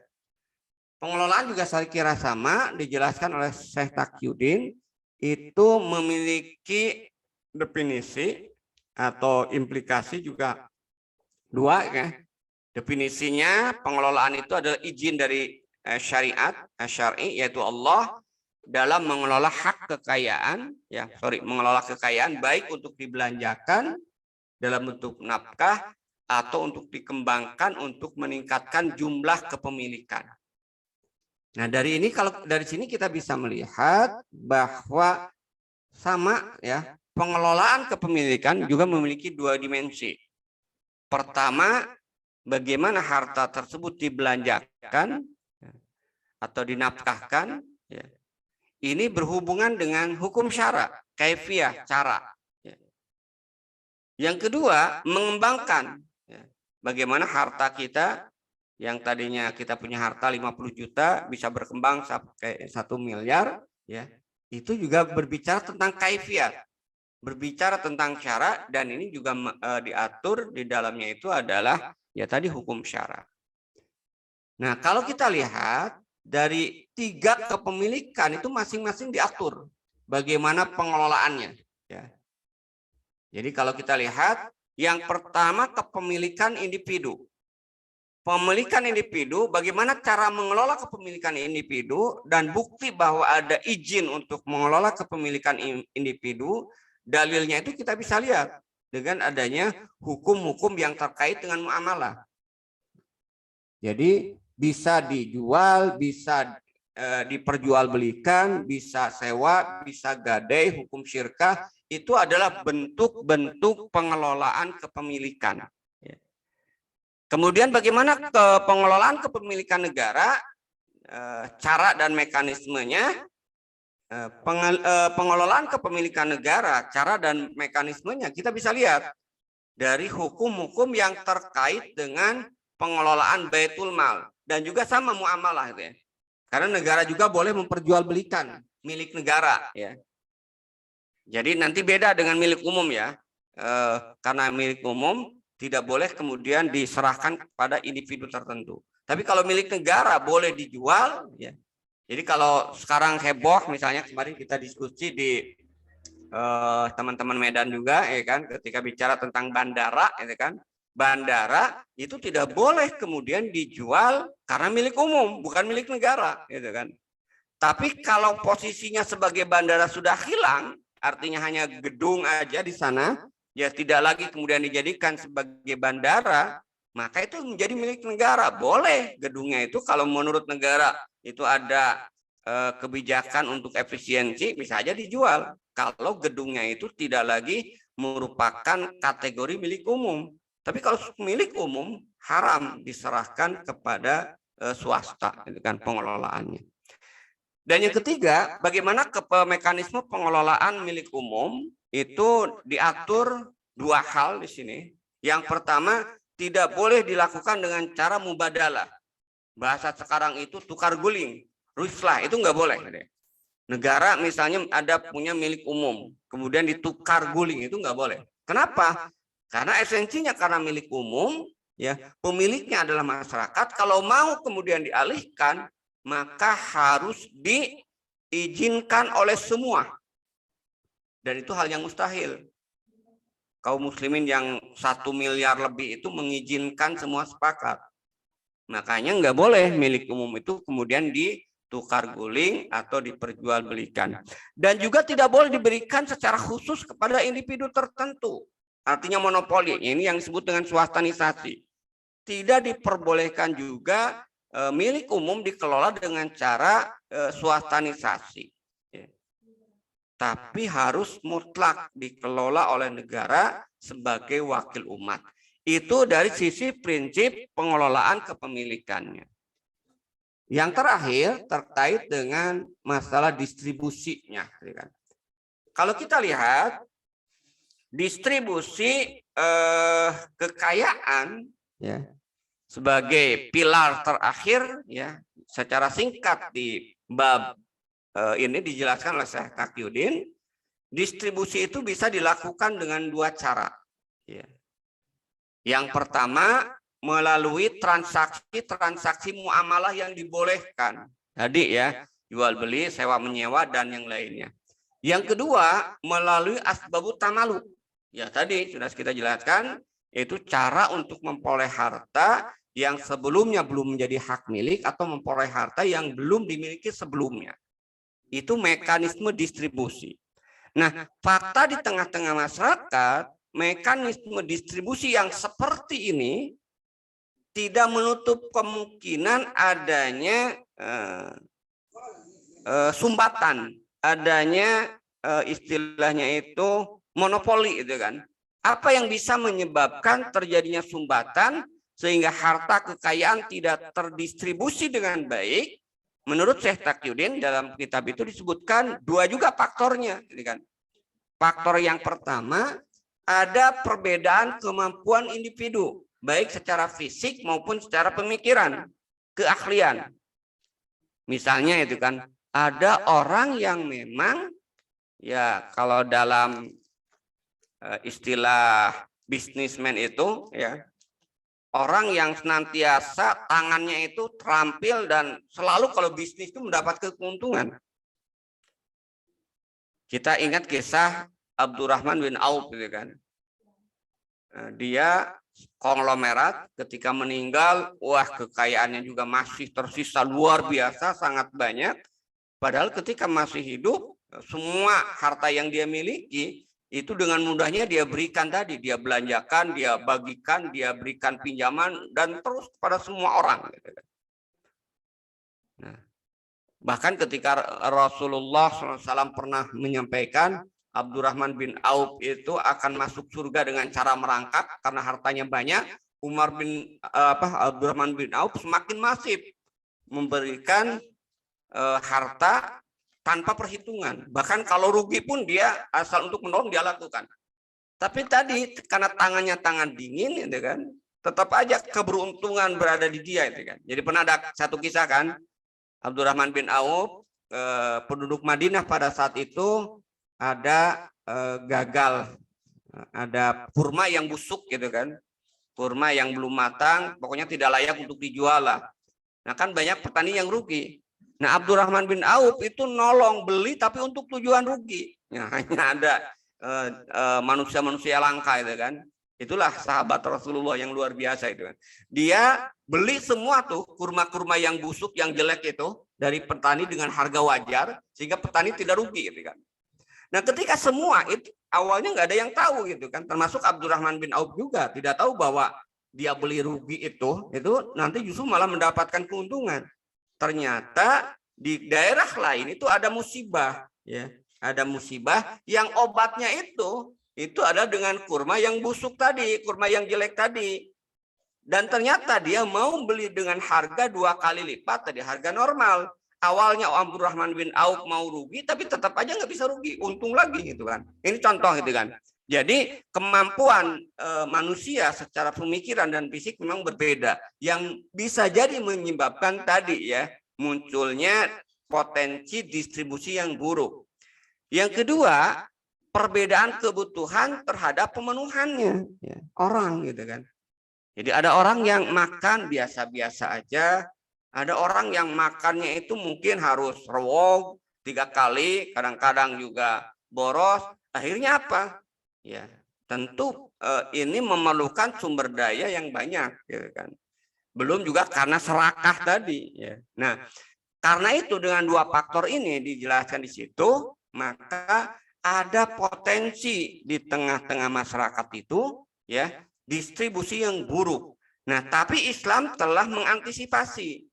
Pengelolaan juga saya kira sama dijelaskan oleh Syekh Taqiyuddin, itu memiliki definisi atau implikasi juga 2 ya. Definisinya pengelolaan itu adalah izin dari syariat syar'i yaitu Allah dalam mengelola hak kekayaan, ya mengelola kekayaan baik untuk dibelanjakan dalam bentuk nafkah atau untuk dikembangkan untuk meningkatkan jumlah kepemilikan. Nah, dari sini kita bisa melihat bahwa sama ya, pengelolaan kepemilikan juga memiliki 2 dimensi. Pertama, bagaimana harta tersebut dibelanjakan atau dinafkahkan, ya. Ini berhubungan dengan hukum syara, kaifiyah, cara. Ya. Yang kedua, mengembangkan. Bagaimana harta kita yang tadinya kita punya harta 50 juta bisa berkembang sampai 1 miliar, ya. Itu juga berbicara tentang kaifiat, berbicara tentang cara, dan ini juga diatur di dalamnya itu adalah ya tadi hukum syara. Nah, kalau kita lihat dari 3 kepemilikan itu masing-masing diatur bagaimana pengelolaannya, ya. Jadi kalau kita lihat yang pertama kepemilikan individu. Pemilikan individu, bagaimana cara mengelola kepemilikan individu dan bukti bahwa ada izin untuk mengelola kepemilikan individu, dalilnya itu kita bisa lihat dengan adanya hukum-hukum yang terkait dengan muamalah. Jadi bisa dijual, bisa diperjualbelikan, bisa sewa, bisa gadai, hukum syirkah, itu adalah bentuk-bentuk pengelolaan kepemilikan. Kemudian bagaimana pengelolaan kepemilikan negara, cara dan mekanismenya, pengelolaan kepemilikan negara, cara dan mekanismenya kita bisa lihat dari hukum-hukum yang terkait dengan pengelolaan baitul mal dan juga sama muamalah itu ya. Karena negara juga boleh memperjualbelikan milik negara ya. Jadi nanti beda dengan milik umum ya. Karena milik umum tidak boleh kemudian diserahkan kepada individu tertentu. Tapi kalau milik negara boleh dijual ya. Jadi kalau sekarang heboh misalnya kemarin kita diskusi di teman-teman Medan juga ya kan, ketika bicara tentang bandara ya kan. Bandara itu tidak boleh kemudian dijual karena milik umum, bukan milik negara gitu kan. Tapi kalau posisinya sebagai bandara sudah hilang, artinya hanya gedung aja di sana, ya tidak lagi kemudian dijadikan sebagai bandara, maka itu menjadi milik negara. Boleh gedungnya itu kalau menurut negara itu ada kebijakan untuk efisiensi, bisa aja dijual. Kalau gedungnya itu tidak lagi merupakan kategori milik umum. Tapi kalau milik umum haram diserahkan kepada swasta, itu kan pengelolaannya. Dan yang ketiga, bagaimana mekanisme pengelolaan milik umum itu diatur 2 hal di sini. Yang pertama, tidak boleh dilakukan dengan cara mubadalah. Bahasa sekarang itu tukar guling, ruslah, itu nggak boleh. Negara misalnya ada punya milik umum, kemudian ditukar guling, itu nggak boleh. Kenapa? Karena esensinya karena milik umum, ya pemiliknya adalah masyarakat. Kalau mau kemudian dialihkan, maka harus diizinkan oleh semua. Dan itu hal yang mustahil. Kaum muslimin yang 1 miliar lebih itu mengizinkan semua sepakat. Makanya nggak boleh milik umum itu kemudian ditukar guling atau diperjualbelikan. Dan juga tidak boleh diberikan secara khusus kepada individu tertentu. Artinya monopoli. Ini yang disebut dengan swastanisasi. Tidak diperbolehkan juga milik umum dikelola dengan cara swastanisasi. Tapi harus mutlak dikelola oleh negara sebagai wakil umat. Itu dari sisi prinsip pengelolaan kepemilikannya. Yang terakhir terkait dengan masalah distribusinya. Kalau kita lihat distribusi kekayaan ya sebagai pilar terakhir ya, secara singkat di bab ini dijelaskan oleh Syekh Taqiyuddin. Distribusi itu bisa dilakukan dengan 2 cara ya. Yang pertama melalui transaksi muamalah yang dibolehkan tadi ya, jual beli, sewa menyewa dan yang lainnya. Yang kedua melalui asbabut tamaluk ya, tadi sudah kita jelaskan, yaitu cara untuk memperoleh harta yang sebelumnya belum menjadi hak milik atau memperoleh harta yang belum dimiliki sebelumnya. Itu mekanisme distribusi. Nah, fakta di tengah-tengah masyarakat, mekanisme distribusi yang seperti ini tidak menutup kemungkinan adanya sumbatan, adanya istilahnya itu monopoli itu kan. Apa yang bisa menyebabkan terjadinya sumbatan sehingga harta kekayaan tidak terdistribusi dengan baik? Menurut Syekh Taqiyuddin dalam kitab itu disebutkan 2 juga faktornya, kan. Faktor yang pertama ada perbedaan kemampuan individu, baik secara fisik maupun secara pemikiran, keahlian. Misalnya itu kan, ada orang yang memang ya kalau dalam istilah bisnismen itu ya, orang yang senantiasa tangannya itu terampil dan selalu kalau bisnis itu mendapat keuntungan. Kita ingat kisah Abdurrahman bin Auf gitu kan. Dia konglomerat, ketika meninggal, wah kekayaannya juga masih tersisa luar biasa, sangat banyak. Padahal ketika masih hidup, semua harta yang dia miliki itu dengan mudahnya dia berikan tadi, dia belanjakan, dia bagikan, dia berikan pinjaman dan terus kepada semua orang. Nah, bahkan ketika Rasulullah SAW pernah menyampaikan Abdurrahman bin Auf itu akan masuk surga dengan cara merangkak karena hartanya banyak, Abdurrahman bin Auf semakin masif memberikan harta tanpa perhitungan. Bahkan kalau rugi pun dia asal untuk menolong dia lakukan. Tapi tadi karena tangannya tangan dingin, itu kan, tetap aja keberuntungan berada di dia, itu kan. Jadi pernah ada satu kisah kan, Abdurrahman bin Auf, penduduk Madinah pada saat itu ada gagal, ada kurma yang busuk gitu kan, kurma yang belum matang, pokoknya tidak layak untuk dijual lah. Nah kan banyak petani yang rugi. Nah Abdurrahman bin Auf itu nolong beli tapi untuk tujuan rugi. Nah, hanya ada manusia-manusia langka itu kan. Itulah sahabat Rasulullah yang luar biasa itu kan. Dia beli semua tuh kurma-kurma yang busuk, yang jelek itu dari petani dengan harga wajar sehingga petani tidak rugi gitu kan. Nah ketika semua itu awalnya nggak ada yang tahu gitu kan, termasuk Abdurrahman bin Auf juga tidak tahu bahwa dia beli rugi itu nanti justru malah mendapatkan keuntungan. Ternyata di daerah lain itu ada musibah, ya, ada musibah yang obatnya itu adalah dengan kurma yang busuk tadi, kurma yang jelek tadi. Dan ternyata dia mau beli dengan harga 2 kali lipat dari harga normal. Awalnya Abdurrahman bin Auf mau rugi, tapi tetap aja nggak bisa rugi, untung lagi gitu kan. Ini contoh gitu kan. Jadi kemampuan manusia secara pemikiran dan fisik memang berbeda, yang bisa jadi menyebabkan tadi ya munculnya potensi distribusi yang buruk. Yang kedua, perbedaan kebutuhan terhadap pemenuhannya ya, orang gitu kan. Jadi ada orang yang makan biasa-biasa aja, ada orang yang makannya itu mungkin harus rewong 3 kali, kadang-kadang juga boros. Akhirnya apa? Ya, tentu ini memerlukan sumber daya yang banyak, gitu kan. Belum juga karena serakah tadi. Ya. Nah, karena itu dengan 2 faktor ini dijelaskan di situ, maka ada potensi di tengah-tengah masyarakat itu, ya, distribusi yang buruk. Nah, tapi Islam telah mengantisipasi.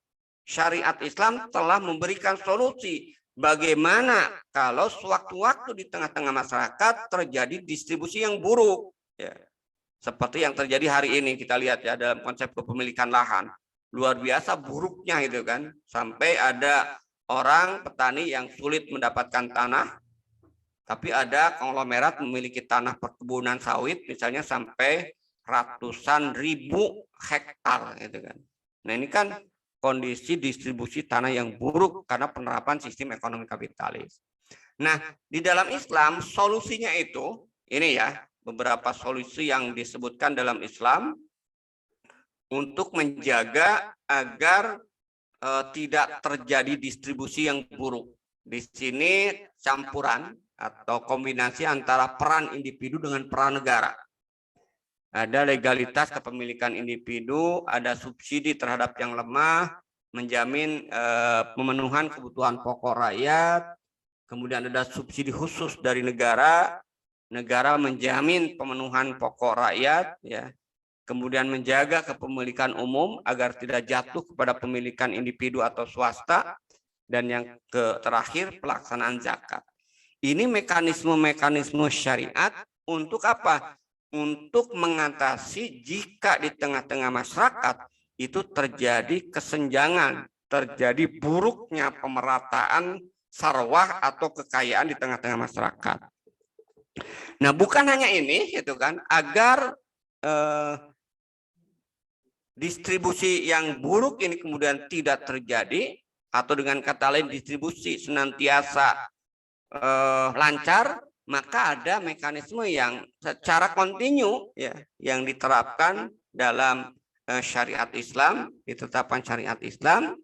Syariat Islam telah memberikan solusi. Bagaimana kalau sewaktu-waktu di tengah-tengah masyarakat terjadi distribusi yang buruk, ya. Seperti yang terjadi hari ini kita lihat ya dalam konsep kepemilikan lahan. Luar biasa buruknya itu kan. Sampai ada orang petani yang sulit mendapatkan tanah. Tapi ada konglomerat memiliki tanah perkebunan sawit misalnya sampai ratusan ribu hektar gitu kan. Nah ini kan kondisi distribusi tanah yang buruk karena penerapan sistem ekonomi kapitalis. Nah di dalam Islam solusinya itu ini ya, beberapa solusi yang disebutkan dalam Islam untuk menjaga agar tidak terjadi distribusi yang buruk. Di sini campuran atau kombinasi antara peran individu dengan peran negara. Ada legalitas kepemilikan individu, ada subsidi terhadap yang lemah, menjamin pemenuhan kebutuhan pokok rakyat, kemudian ada subsidi khusus dari negara. Negara menjamin pemenuhan pokok rakyat, ya. Kemudian menjaga kepemilikan umum agar tidak jatuh kepada pemilikan individu atau swasta, dan yang terakhir pelaksanaan zakat. Ini mekanisme-mekanisme syariat untuk apa? Untuk mengatasi jika di tengah-tengah masyarakat itu terjadi kesenjangan, terjadi buruknya pemerataan sarwah atau kekayaan di tengah-tengah masyarakat. Nah, bukan hanya ini, itu kan, agar distribusi yang buruk ini kemudian tidak terjadi, atau dengan kata lain distribusi senantiasa lancar, maka ada mekanisme yang secara kontinu ya yang diterapkan dalam syariat Islam, ditetapkan syariat Islam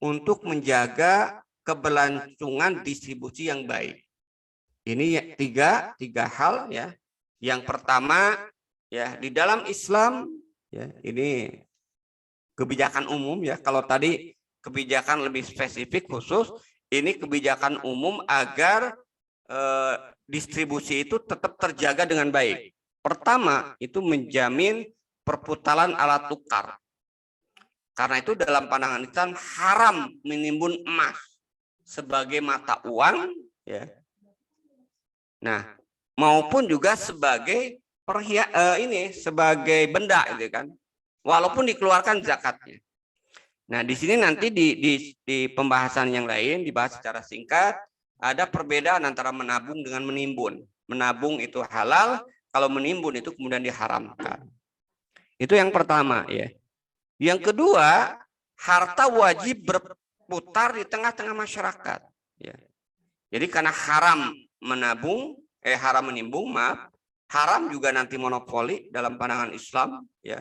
untuk menjaga keberlangsungan distribusi yang baik. Ini tiga hal ya. Yang pertama ya, di dalam Islam ya, ini kebijakan umum ya. Kalau tadi kebijakan lebih spesifik khusus, ini kebijakan umum agar distribusi itu tetap terjaga dengan baik. Pertama, itu menjamin perputaran alat tukar. Karena itu dalam pandangan Islam haram menimbun emas sebagai mata uang ya. Nah, maupun juga sebagai sebagai benda gitu kan. Walaupun dikeluarkan zakatnya. Nah, di sini nanti di pembahasan yang lain dibahas secara singkat, ada perbedaan antara menabung dengan menimbun. Menabung itu halal, kalau menimbun itu kemudian diharamkan. Itu yang pertama ya. Yang kedua, harta wajib berputar di tengah-tengah masyarakat. Ya. Jadi karena haram menabung, haram menimbun, maaf, haram juga nanti monopoli dalam pandangan Islam, ya,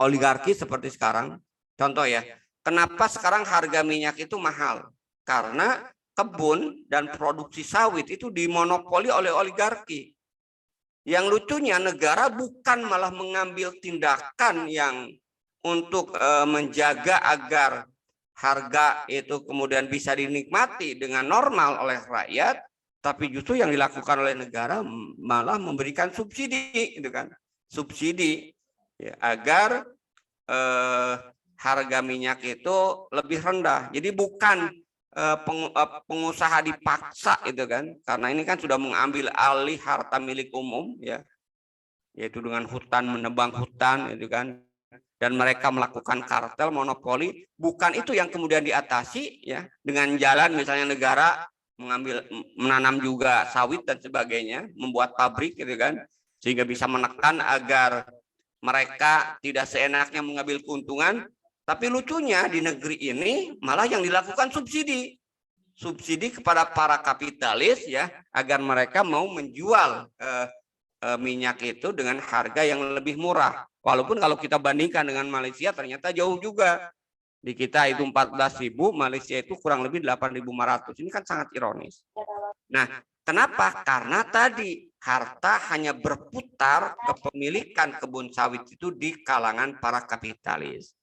oligarki seperti sekarang. Contoh ya, kenapa sekarang harga minyak itu mahal? Karena kebun dan produksi sawit itu dimonopoli oleh oligarki. Yang lucunya negara bukan malah mengambil tindakan yang untuk menjaga agar harga itu kemudian bisa dinikmati dengan normal oleh rakyat, tapi justru yang dilakukan oleh negara malah memberikan subsidi, gitu kan? Subsidi ya, agar harga minyak itu lebih rendah. Jadi bukan pengusaha dipaksa itu kan, karena ini kan sudah mengambil alih harta milik umum ya, yaitu dengan hutan, menebang hutan itu kan, dan mereka melakukan kartel monopoli. Bukan itu yang kemudian diatasi ya dengan jalan misalnya negara menanam juga sawit dan sebagainya, membuat pabrik gitu kan, sehingga bisa menekan agar mereka tidak seenaknya mengambil keuntungan. Tapi lucunya di negeri ini malah yang dilakukan subsidi kepada para kapitalis ya, agar mereka mau menjual minyak itu dengan harga yang lebih murah. Walaupun kalau kita bandingkan dengan Malaysia ternyata jauh juga. Di kita itu 14.000, Malaysia itu kurang lebih 8.500. Ini kan sangat ironis. Nah, kenapa? Karena tadi harta hanya berputar, kepemilikan kebun sawit itu di kalangan para kapitalis.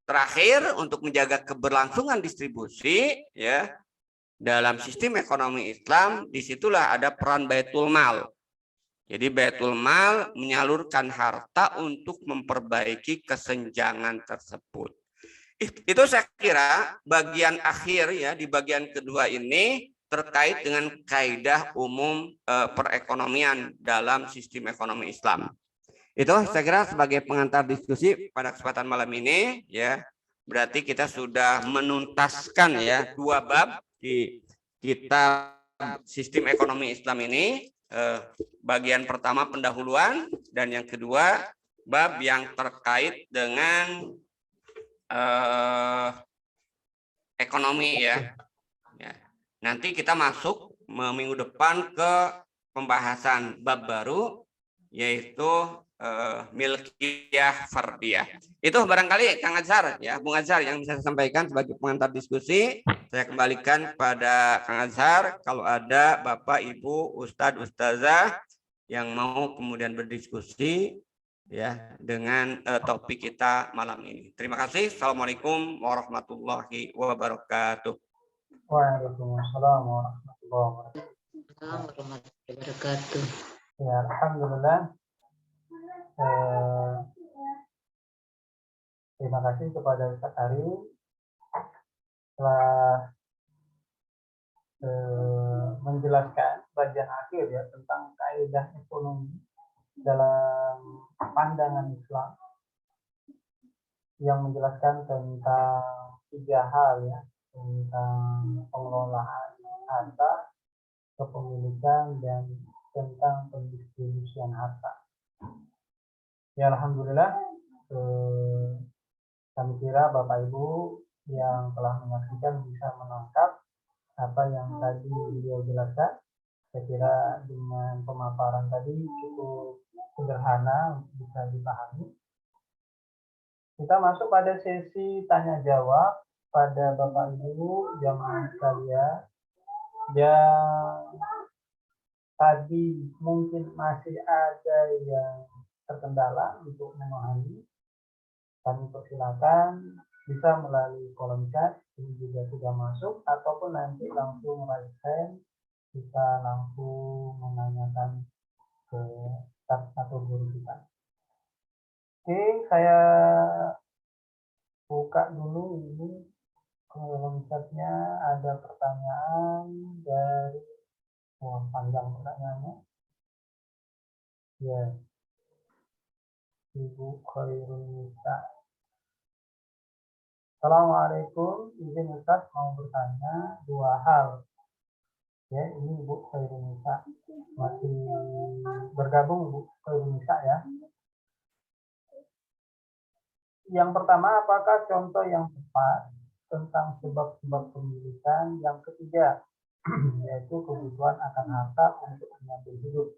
Terakhir, untuk menjaga keberlangsungan distribusi ya dalam sistem ekonomi Islam, disitulah ada peran Baitul Mal. Jadi Baitul Mal menyalurkan harta untuk memperbaiki kesenjangan tersebut. Itu saya kira bagian akhir ya, di bagian kedua ini terkait dengan kaidah umum perekonomian dalam sistem ekonomi Islam. Itu saya kira sebagai pengantar diskusi pada kesempatan malam ini ya. Berarti kita sudah menuntaskan ya 2 bab di kitab sistem ekonomi Islam ini. Bagian pertama pendahuluan, dan yang kedua bab yang terkait dengan ekonomi ya. Nanti kita masuk minggu depan ke pembahasan bab baru, yaitu milkiyah fardiyah. Itu barangkali Kang Azhar ya, Bung Azhar yang bisa saya sampaikan sebagai pengantar diskusi. Saya kembalikan pada Kang Azhar, kalau ada Bapak, Ibu, Ustadz, Ustazah yang mau kemudian berdiskusi ya dengan topik kita malam ini. Terima kasih. Assalamualaikum warahmatullahi wabarakatuh. Waalaikumsalam warahmatullahi wabarakatuh. Ya, alhamdulillah. Terima kasih kepada Ustaz Ari telah menjelaskan bagian akhir ya tentang kaidah ekonomi dalam pandangan Islam, yang menjelaskan tentang 3 hal ya, tentang pengelolaan harta, kepemilikan, dan tentang pendistribusian harta. Ya, alhamdulillah, kami kira Bapak Ibu yang telah menyaksikan bisa menangkap apa yang tadi beliau jelaskan. Saya kira dengan pemaparan tadi cukup sederhana untuk bisa dipahami. Kita masuk pada sesi tanya jawab pada Bapak Ibu jamaah sekalian yang tadi mungkin masih ada yang terkendala untuk memahami. Kami persilakan bisa melalui kolom chat ini juga sudah masuk, ataupun nanti langsung raise hand, bisa langsung menanyakan ke staff atau guru kita. Oke, saya buka dulu ini kolom chatnya. Ada pertanyaan dari panjang pertanyaannya. Ya, Ibu Khairul Nisa. Assalamualaikum, izin Ustaz mau bertanya dua hal. Ya, ini Ibu Khairul Nisa. Masih bergabung Ibu Khairul Nisa ya. Yang pertama, apakah contoh yang tepat tentang sebab-sebab pemilikan? Yang ketiga, yaitu kebutuhan akan harta untuk menyambung hidup.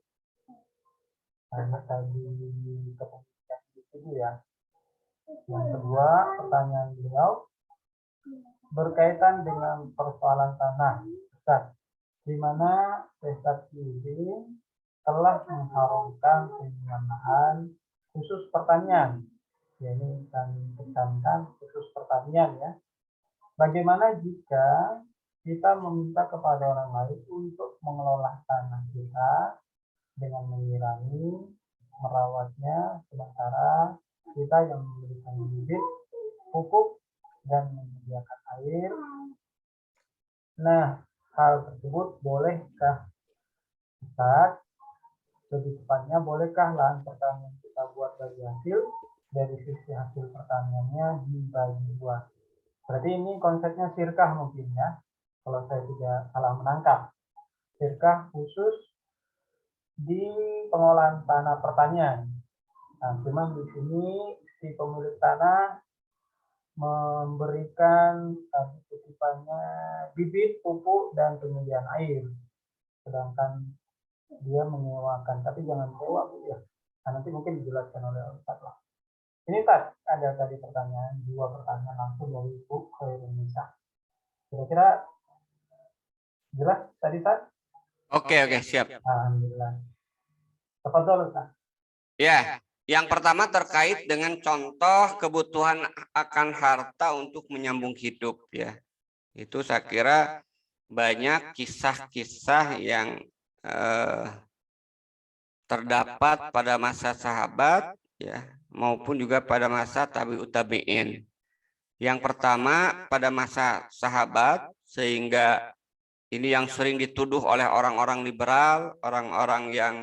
Karena tadi kepemilikan itu ya. Yang kedua, pertanyaan beliau berkaitan dengan persoalan tanah. Ustaz, di mana Ustaz Izin telah mengharumkan penggunaan lahan khusus pertanian. Ya, ini kami tekankan khusus pertanian ya. Bagaimana jika kita meminta kepada orang lain untuk mengelola tanah kita dengan menyirangi, merawatnya, sementara kita yang memberikan bibit, pupuk, dan menyediakan air. Nah, hal tersebut bolehkah Ustaz? Lebih tepatnya, bolehkah lahan pertanian kita buat bagi hasil, dari sisi hasil pertaniannya dibagi dua? Berarti ini konsepnya sirkah mungkin ya, kalau saya tidak salah menangkap. Sirkah khusus di pengolahan tanah pertanian. Nah, cuman di sini si pemilik tanah memberikan titipannya bibit, pupuk, dan penyediaan air. Sedangkan dia menyewakan, tapi jangan sewa Bu ya. Nah, nanti mungkin dijelaskan oleh Ustaz lah. Ini Ustaz, ada tadi pertanyaan, dua pertanyaan langsung dari Ibu Khairul Nisa. Kira-kira jelas tadi Ustaz? Oke, siap. Alhamdulillah. Tafadhol Ustaz. Ya, yang pertama terkait dengan contoh kebutuhan akan harta untuk menyambung hidup ya. Itu saya kira banyak kisah-kisah yang terdapat pada masa sahabat ya, maupun juga pada masa tabi'ut tabi'in. Yang pertama pada masa sahabat, sehingga ini yang sering dituduh oleh orang-orang liberal, orang-orang yang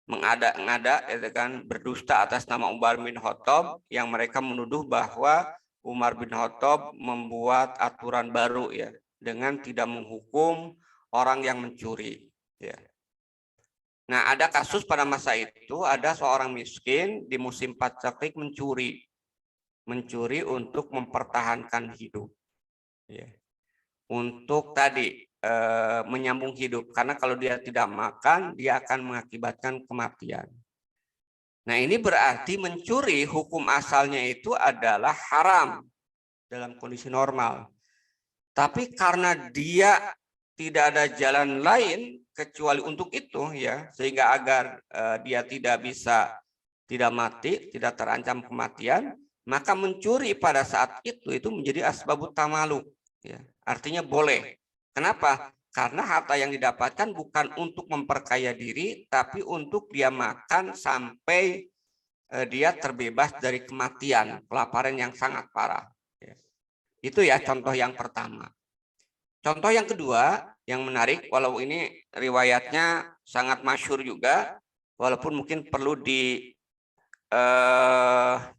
mengada-ngada, itu kan, berdusta atas nama Umar bin Khattab, yang mereka menuduh bahwa Umar bin Khattab membuat aturan baru ya, dengan tidak menghukum orang yang mencuri ya. Nah, ada kasus pada masa itu, ada seorang miskin di musim paceklik mencuri untuk mempertahankan hidup ya. Untuk tadi menyambung hidup, karena kalau dia tidak makan dia akan mengakibatkan kematian. Nah, ini berarti mencuri hukum asalnya itu adalah haram dalam kondisi normal. Tapi karena dia tidak ada jalan lain kecuali untuk itu ya, sehingga agar dia tidak mati, tidak terancam kematian, maka mencuri pada saat itu menjadi asbabut tamaluk ya. Artinya boleh. Kenapa? Karena harta yang didapatkan bukan untuk memperkaya diri, tapi untuk dia makan sampai dia terbebas dari kematian, kelaparan yang sangat parah. Itu ya contoh yang pertama. Contoh yang kedua yang menarik, walau ini riwayatnya sangat masyhur juga, walaupun mungkin perlu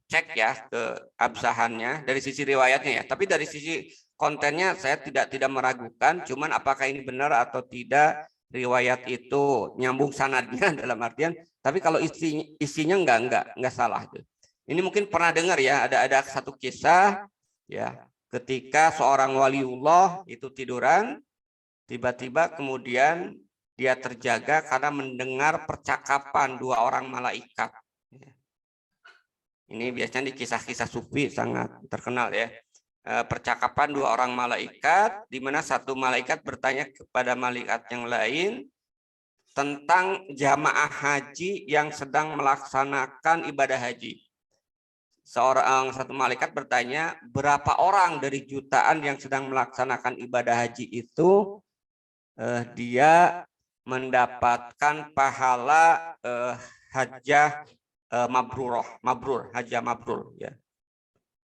cek ya keabsahannya dari sisi riwayatnya ya, tapi dari sisi kontennya saya tidak meragukan, cuman apakah ini benar atau tidak riwayat itu nyambung sanadnya dalam artian, tapi kalau isinya enggak salah tuh. Ini mungkin pernah dengar ya, ada satu kisah ya, ketika seorang waliullah itu tiduran, tiba-tiba kemudian dia terjaga karena mendengar percakapan dua orang malaikat. Ini biasanya di kisah-kisah sufi sangat terkenal ya. Percakapan dua orang malaikat, di mana satu malaikat bertanya kepada malaikat yang lain tentang jamaah haji yang sedang melaksanakan ibadah haji. Satu malaikat bertanya, berapa orang dari jutaan yang sedang melaksanakan ibadah haji itu dia mendapatkan pahala hajjah mabrur, hajjah mabrur ya.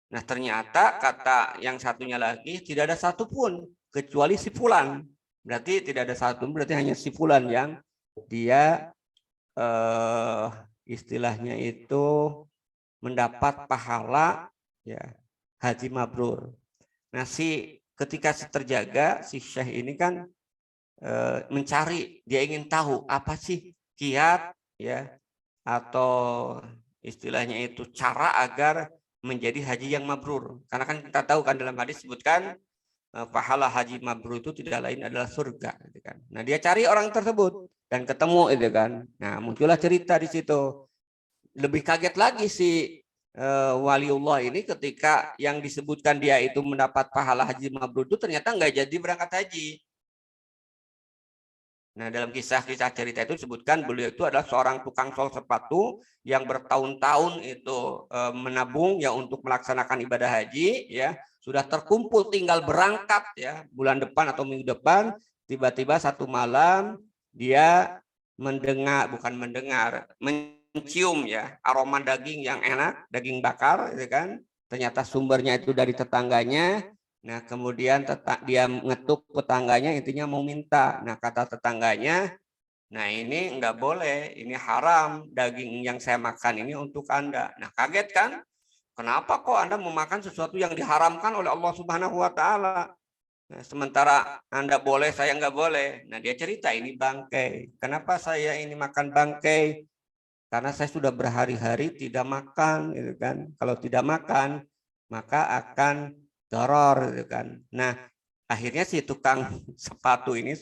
Nah, ternyata kata yang satunya lagi tidak ada satupun kecuali si fulan. Berarti tidak ada satu, berarti hanya si fulan yang dia istilahnya itu mendapat pahala ya haji mabrur. Nah, ketika si terjaga, si syekh ini kan mencari, dia ingin tahu apa sih kiat ya atau istilahnya itu cara agar menjadi haji yang mabrur. Karena kan kita tahu kan dalam hadis sebutkan pahala haji mabrur itu tidak lain adalah surga gitu kan. Nah, dia cari orang tersebut dan ketemu itu kan. Nah, muncullah cerita di situ. Lebih kaget lagi si waliullah ini ketika yang disebutkan dia itu mendapat pahala haji mabrur itu ternyata nggak jadi berangkat haji. Nah, dalam kisah-kisah cerita itu disebutkan beliau itu adalah seorang tukang sol sepatu yang bertahun-tahun itu menabung ya untuk melaksanakan ibadah haji ya, sudah terkumpul tinggal berangkat ya bulan depan atau minggu depan, tiba-tiba satu malam dia mencium ya aroma daging yang enak, daging bakar gitu kan. Ternyata sumbernya itu dari tetangganya. Nah, kemudian dia ngetuk tetangganya, intinya mau minta. Nah, kata tetangganya, nah ini enggak boleh, ini haram, daging yang saya makan ini untuk Anda. Nah, kaget kan? Kenapa kok Anda memakan sesuatu yang diharamkan oleh Allah Subhanahu wa Ta'ala? Nah, sementara Anda boleh, saya enggak boleh. Nah, dia cerita ini bangkai. Kenapa saya ini makan bangkai? Karena saya sudah berhari-hari tidak makan, gitu kan? Kalau tidak makan, maka akan doror gitu kan. Nah, akhirnya si tukang sepatu ini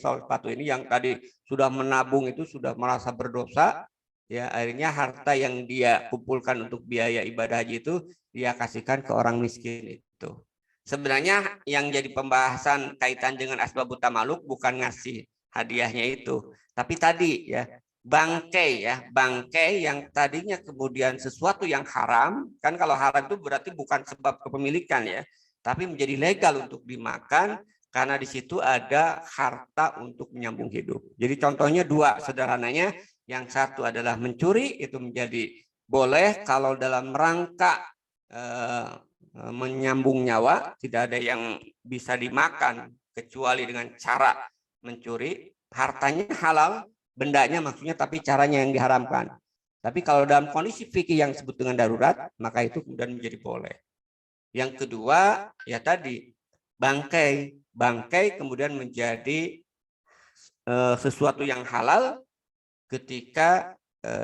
yang tadi sudah menabung itu sudah merasa berdosa, ya akhirnya harta yang dia kumpulkan untuk biaya ibadah haji itu dia kasihkan ke orang miskin itu. Sebenarnya yang jadi pembahasan kaitan dengan asbabut tamaluk bukan ngasih hadiahnya itu, tapi tadi ya bangkai yang tadinya kemudian sesuatu yang haram, kan kalau haram itu berarti bukan sebab kepemilikan ya, tapi menjadi legal untuk dimakan karena di situ ada harta untuk menyambung hidup. Jadi contohnya dua sederhananya, yang satu adalah mencuri, itu menjadi boleh kalau dalam rangka menyambung nyawa, tidak ada yang bisa dimakan kecuali dengan cara mencuri, hartanya halal, bendanya maksudnya, tapi caranya yang diharamkan. Tapi kalau dalam kondisi fikih yang disebut dengan darurat, maka itu kemudian menjadi boleh. Yang kedua, ya tadi bangkai kemudian menjadi sesuatu yang halal ketika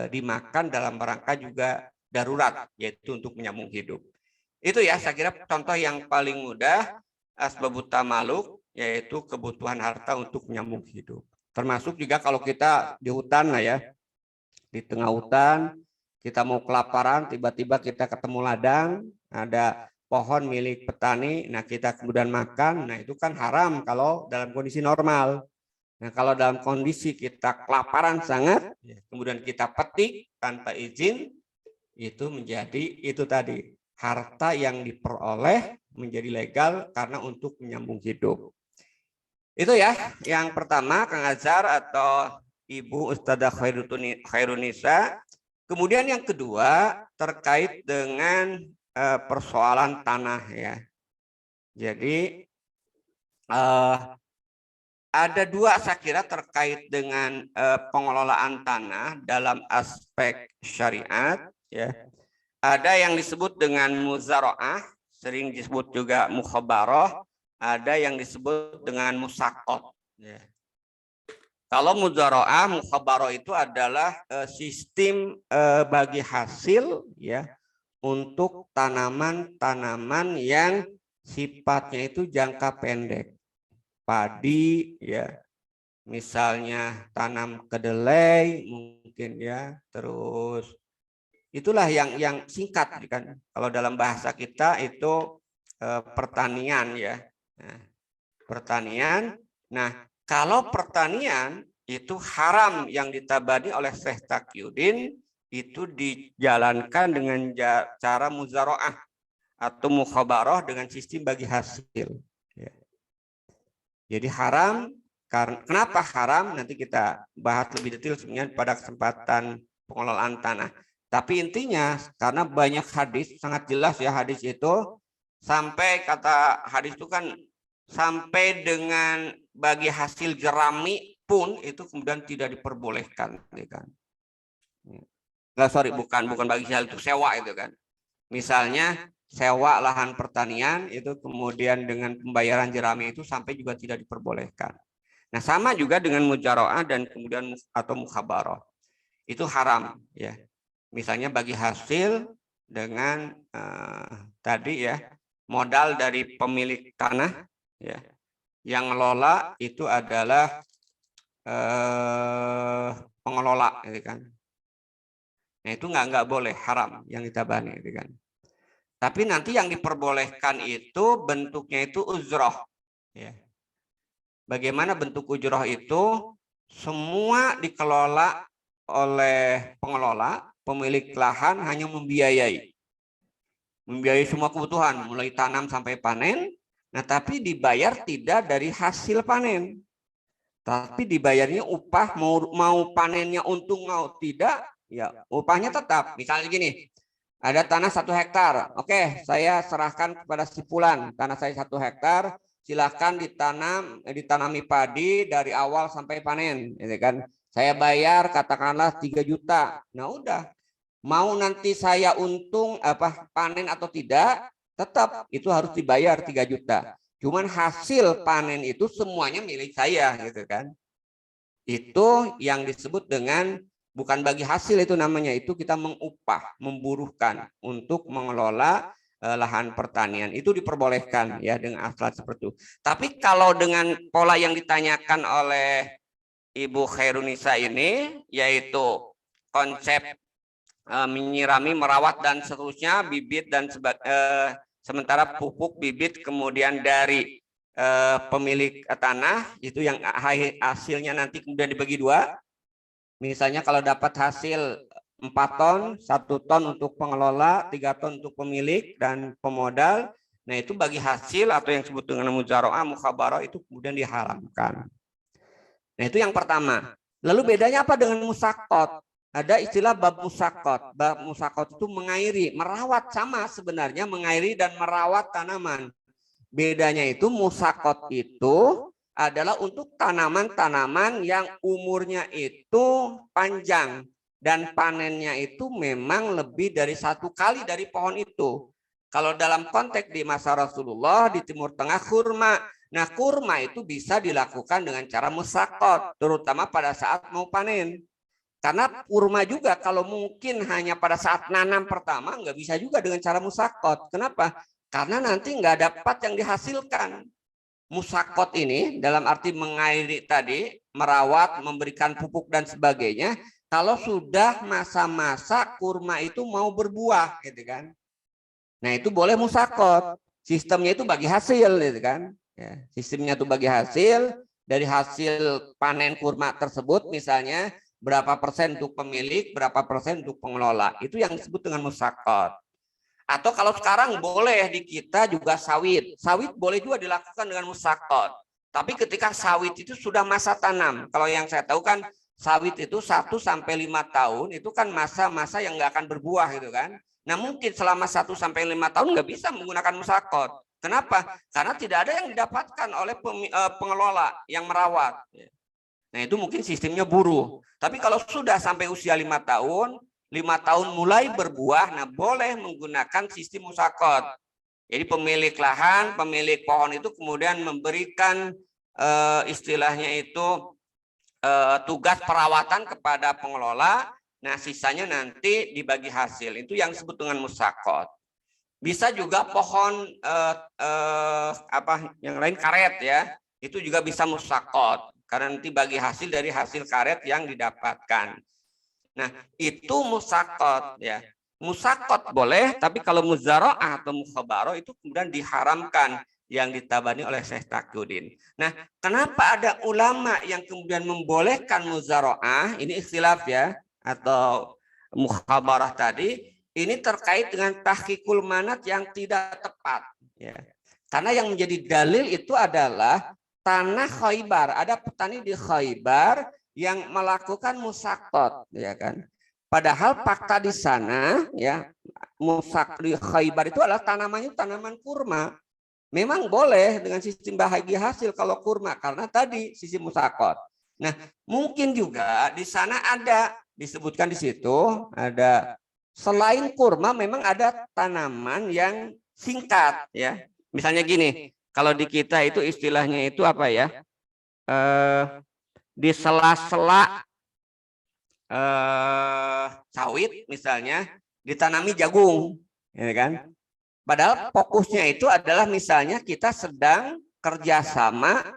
dimakan dalam rangka juga darurat, yaitu untuk menyambung hidup. Itu ya, saya kira contoh yang paling mudah asbabut tamaluk, yaitu kebutuhan harta untuk menyambung hidup. Termasuk juga kalau kita di hutan lah ya, di tengah hutan, kita mau kelaparan, tiba-tiba kita ketemu ladang, ada pohon milik petani, nah kita kemudian makan, nah itu kan haram kalau dalam kondisi normal. Nah, kalau dalam kondisi kita kelaparan sangat, kemudian kita petik tanpa izin, itu menjadi itu tadi, harta yang diperoleh menjadi legal karena untuk menyambung hidup. Itu ya, yang pertama Kang Azhar atau Ibu Ustadzah Khairunisa. Kemudian yang kedua terkait dengan persoalan tanah ya. Jadi ada dua saya kira terkait dengan pengelolaan tanah dalam aspek syariat ya. Ada yang disebut dengan muzaraah, sering disebut juga mukhabarah, ada yang disebut dengan musakot. Ya. Kalau mudzaro'ah, mukhabarah itu adalah sistem bagi hasil ya untuk tanaman-tanaman yang sifatnya itu jangka pendek. Padi ya, misalnya tanam kedelai mungkin ya, terus itulah yang singkat kan. Kalau dalam bahasa kita itu pertanian ya. Nah, pertanian. Nah, kalau pertanian itu haram yang ditabani oleh Syekh Taqiyuddin itu dijalankan dengan cara muzaro'ah atau mukhabarah dengan sistem bagi hasil. Ya. Jadi haram, karena kenapa haram nanti kita bahas lebih detail sebenarnya pada kesempatan pengelolaan tanah. Tapi intinya karena banyak hadis, sangat jelas ya hadis itu, sampai kata hadis itu kan sampai dengan bagi hasil jerami pun itu kemudian tidak diperbolehkan, ya kan? Nggak, sorry, bukan bagi hasil itu sewa itu kan. Misalnya sewa lahan pertanian itu kemudian dengan pembayaran jerami itu sampai juga tidak diperbolehkan. Nah, sama juga dengan mujaro'ah dan kemudian atau mukhabarah. Itu haram ya. Misalnya bagi hasil dengan tadi ya, modal dari pemilik tanah ya. Yang ngelola itu adalah pengelola gitu kan. Nah, itu nggak boleh, haram yang ditabani gitu kan. Tapi nanti yang diperbolehkan itu bentuknya itu ujroh. Ya. Bagaimana bentuk ujroh itu? Semua dikelola oleh pengelola, pemilik lahan hanya membiayai. Membiayai semua kebutuhan, mulai tanam sampai panen. Nah, tapi dibayar tidak dari hasil panen. Tapi dibayarnya upah, mau panennya untung mau tidak, ya upahnya tetap. Misalnya gini, ada tanah 1 hektar. Oke, saya serahkan kepada si Fulan. Tanah saya 1 hektar, silahkan ditanami padi dari awal sampai panen, gitu kan? Saya bayar katakanlah 3 juta. Nah udah, mau nanti saya untung panen atau tidak, tetap itu harus dibayar 3 juta. Cuman hasil panen itu semuanya milik saya, gitu kan? Itu yang disebut dengan bukan bagi hasil, itu namanya, itu kita mengupah, memburuhkan untuk mengelola lahan pertanian. Itu diperbolehkan ya dengan asal seperti itu. Tapi kalau dengan pola yang ditanyakan oleh Ibu Khairunisa ini, yaitu konsep menyirami, merawat dan seterusnya, bibit dan sementara pupuk, bibit, kemudian dari pemilik tanah itu yang hasilnya nanti kemudian dibagi 2. Misalnya kalau dapat hasil 4 ton, 1 ton untuk pengelola, 3 ton untuk pemilik dan pemodal. Nah, itu bagi hasil atau yang disebut dengan mujaro'ah, mukhabarah itu kemudian diharamkan. Nah, itu yang pertama. Lalu bedanya apa dengan musakot? Ada istilah bab musakot. Bab musakot itu mengairi, merawat, sama sebenarnya mengairi dan merawat tanaman. Bedanya itu musakot itu adalah untuk tanaman-tanaman yang umurnya itu panjang dan panennya itu memang lebih dari 1 kali dari pohon itu. Kalau dalam konteks di masa Rasulullah di Timur Tengah kurma. Nah, kurma itu bisa dilakukan dengan cara musakot, terutama pada saat mau panen. Karena kurma juga kalau mungkin hanya pada saat nanam pertama nggak bisa juga dengan cara musakot. Kenapa? Karena nanti nggak dapat yang dihasilkan. Musakot ini dalam arti mengairi tadi, merawat, memberikan pupuk dan sebagainya. Kalau sudah masa-masa kurma itu mau berbuah, gitu kan? Nah, itu boleh musakot. Sistemnya itu bagi hasil, gitu kan? Ya, sistemnya itu bagi hasil. Dari hasil panen kurma tersebut, misalnya berapa persen untuk pemilik, berapa persen untuk pengelola. Itu yang disebut dengan musakot. Atau kalau sekarang boleh di kita juga sawit. Sawit boleh juga dilakukan dengan musakot. Tapi ketika sawit itu sudah masa tanam. Kalau yang saya tahu kan sawit itu 1 sampai 5 tahun itu kan masa-masa yang nggak akan berbuah gitu kan. Nah, mungkin selama 1 sampai 5 tahun nggak bisa menggunakan musakot. Kenapa? Karena tidak ada yang didapatkan oleh pengelola yang merawat. Nah, itu mungkin sistemnya buruh. Tapi kalau sudah sampai usia 5 tahun, 5 tahun mulai berbuah, nah boleh menggunakan sistem musakot. Jadi pemilik lahan, pemilik pohon itu kemudian memberikan istilahnya itu tugas perawatan kepada pengelola. Nah, sisanya nanti dibagi hasil. Itu yang disebut dengan musakot. Bisa juga pohon yang lain karet ya. Itu juga bisa musakot karena nanti bagi hasil dari hasil karet yang didapatkan. Nah, itu musakot ya. Musakot boleh, tapi kalau muzaraah atau mukhabarah itu kemudian diharamkan yang ditabani oleh Syekh Taqiyuddin. Nah, kenapa ada ulama yang kemudian membolehkan muzaraah? Ini ikhtilaf ya, atau mukhabarah tadi. Ini terkait dengan tahqiqul manat yang tidak tepat. Ya. Karena yang menjadi dalil itu adalah tanah Khaybar. Ada petani di Khaybar yang melakukan musakot, ya kan? Padahal fakta di sana, ya, musak di Khaybar itu adalah tanamannya tanaman kurma. Memang boleh dengan sistem bahagi hasil kalau kurma karena tadi sisi musakot. Nah, mungkin juga di sana ada disebutkan di situ ada selain kurma memang ada tanaman yang singkat ya. Misalnya gini, kalau di kita itu istilahnya itu apa ya? Di sela-sela sawit misalnya ditanami jagung, ya kan? Padahal fokusnya itu adalah misalnya kita sedang kerjasama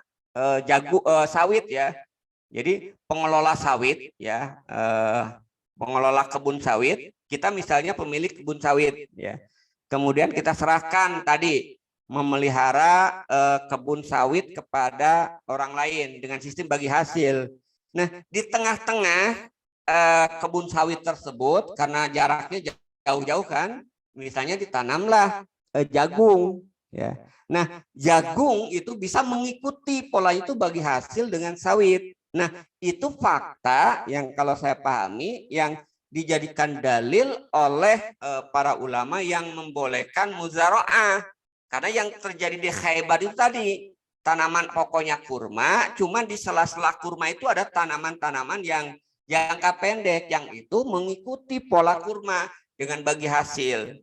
sawit ya. Jadi pengelola sawit ya, pengelola kebun sawit, kita misalnya pemilik kebun sawit ya. Kemudian kita serahkan tadi memelihara kebun sawit kepada orang lain dengan sistem bagi hasil. Nah, di tengah-tengah kebun sawit tersebut karena jaraknya jauh-jauh kan, misalnya ditanamlah jagung ya. Nah, jagung itu bisa mengikuti pola itu bagi hasil dengan sawit. Nah, itu fakta yang kalau saya pahami yang dijadikan dalil oleh para ulama yang membolehkan muzaraah. Karena yang terjadi di Khaybar itu tadi tanaman pokoknya kurma, cuman di sela-sela kurma itu ada tanaman-tanaman yang jangka pendek yang itu mengikuti pola kurma dengan bagi hasil.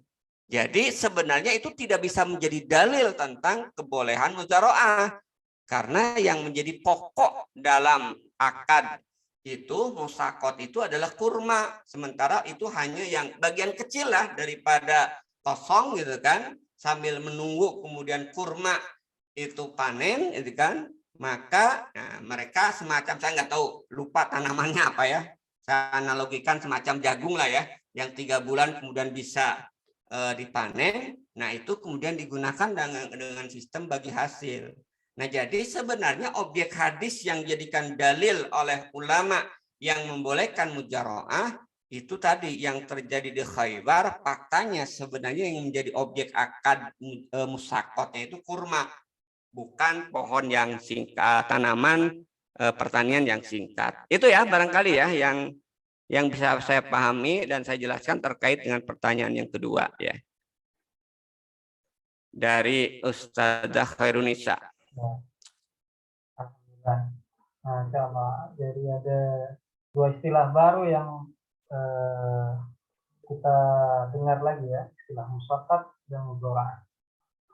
Jadi sebenarnya itu tidak bisa menjadi dalil tentang kebolehan muzaraah. Karena yang menjadi pokok dalam akad itu musakot itu adalah kurma. Sementara itu hanya yang bagian kecil lah daripada kosong gitu kan. Sambil menunggu kemudian kurma itu panen gitu kan. Maka mereka semacam, saya nggak tahu, lupa tanamannya apa ya. Saya analogikan semacam jagung lah ya. Yang 3 bulan kemudian bisa dipanen. Nah itu kemudian digunakan dengan sistem bagi hasil. Nah, jadi sebenarnya objek hadis yang dijadikan dalil oleh ulama yang membolehkan mujaraah itu tadi yang terjadi di Khaybar, faktanya sebenarnya yang menjadi objek akad musakotnya itu kurma, bukan pohon yang singkat, tanaman pertanian yang singkat. Itu ya barangkali ya yang bisa saya pahami dan saya jelaskan terkait dengan pertanyaan yang kedua ya. Dari Ustazah Khairunisa. Alhamdulillah. Nah, insya jadi ada 2 istilah baru yang kita dengar lagi ya, istilah musyaqqat dan mudharaah.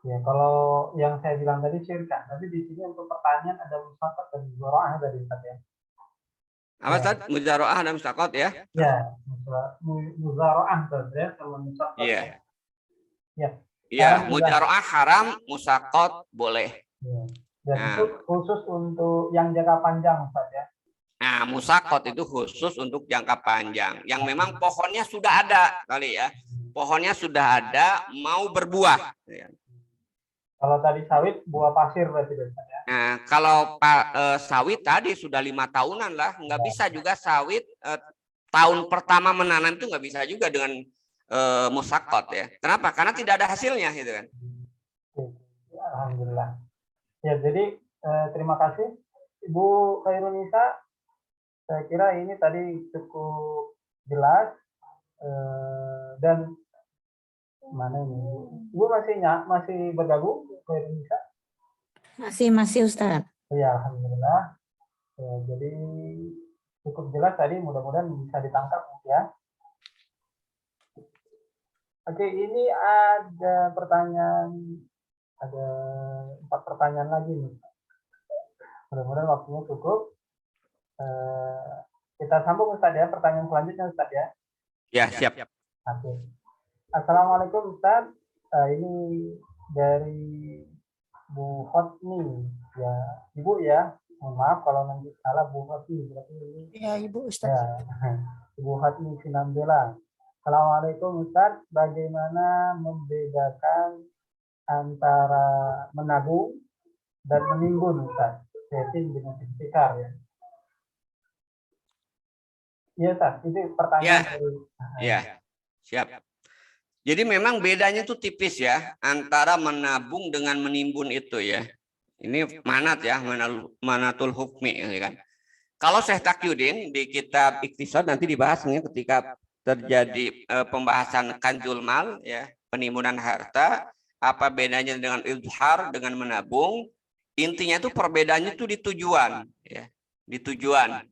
Ya, kalau yang saya bilang tadi syirka, tapi di sini untuk pertanyaan ada musyaqqat dan mudharaah tadi Ustaz ya. Apa Ustaz? Mudharaah dan musyaqqat ya? Ya, mudharaah Ustaz ya, sama musyaqqat. Iya. Ya. Iya, mudharaah haram, musyaqqat boleh. Ya. Dan itu khusus untuk yang jangka panjang Ustaz ya. Nah, musakot itu khusus untuk jangka panjang. Yang memang pohonnya sudah ada kali ya. Pohonnya sudah ada, mau berbuah. Kalau tadi sawit, buah pasir berarti Ustaz ya. Nah, kalau sawit tadi sudah 5 tahunan lah. Nggak bisa juga sawit tahun pertama menanam itu nggak bisa juga dengan musakot ya. Kenapa? Karena tidak ada hasilnya gitu kan. Alhamdulillah. Ya, jadi terima kasih Ibu Khairunisa. Saya kira ini tadi cukup jelas dan mana ini Ibu masih bergabung Khairunisa? Masih Ustaz. Ya, alhamdulillah. Ya, jadi cukup jelas tadi, mudah-mudahan bisa ditangkap ya. Oke, ini ada pertanyaan, ada 4 pertanyaan lagi nih. Mudah-mudahan waktunya cukup. Kita sambung Ustaz ya, pertanyaan selanjutnya Ustaz ya. Ya, siap. Oke. Assalamualaikum Ustaz. Ini dari Bu Hotni ya, Ibu ya. Mohon maaf kalau nanti salah Bu Hotni. Berarti ini Ya, Ibu Ustaz. ya, Ibu Hotni Sinambela. Assalamualaikum Ustaz. Bagaimana membedakan antara menabung dan menimbun Ustaz? Setting dengan istiqar ya. Iya Ustaz, itu pertanyaan dari Ya, siap. Jadi memang bedanya itu tipis ya antara menabung dengan menimbun itu ya. Ini manat ya, manatul hukmi ya kan. Kalau Syekh Taqiyuddin di kitab Iqtisad nanti dibahas ketika terjadi pembahasan kanzul mal ya, penimbunan harta, apa bedanya dengan izhar dengan menabung? Intinya itu perbedaannya itu di tujuan ya, di tujuan.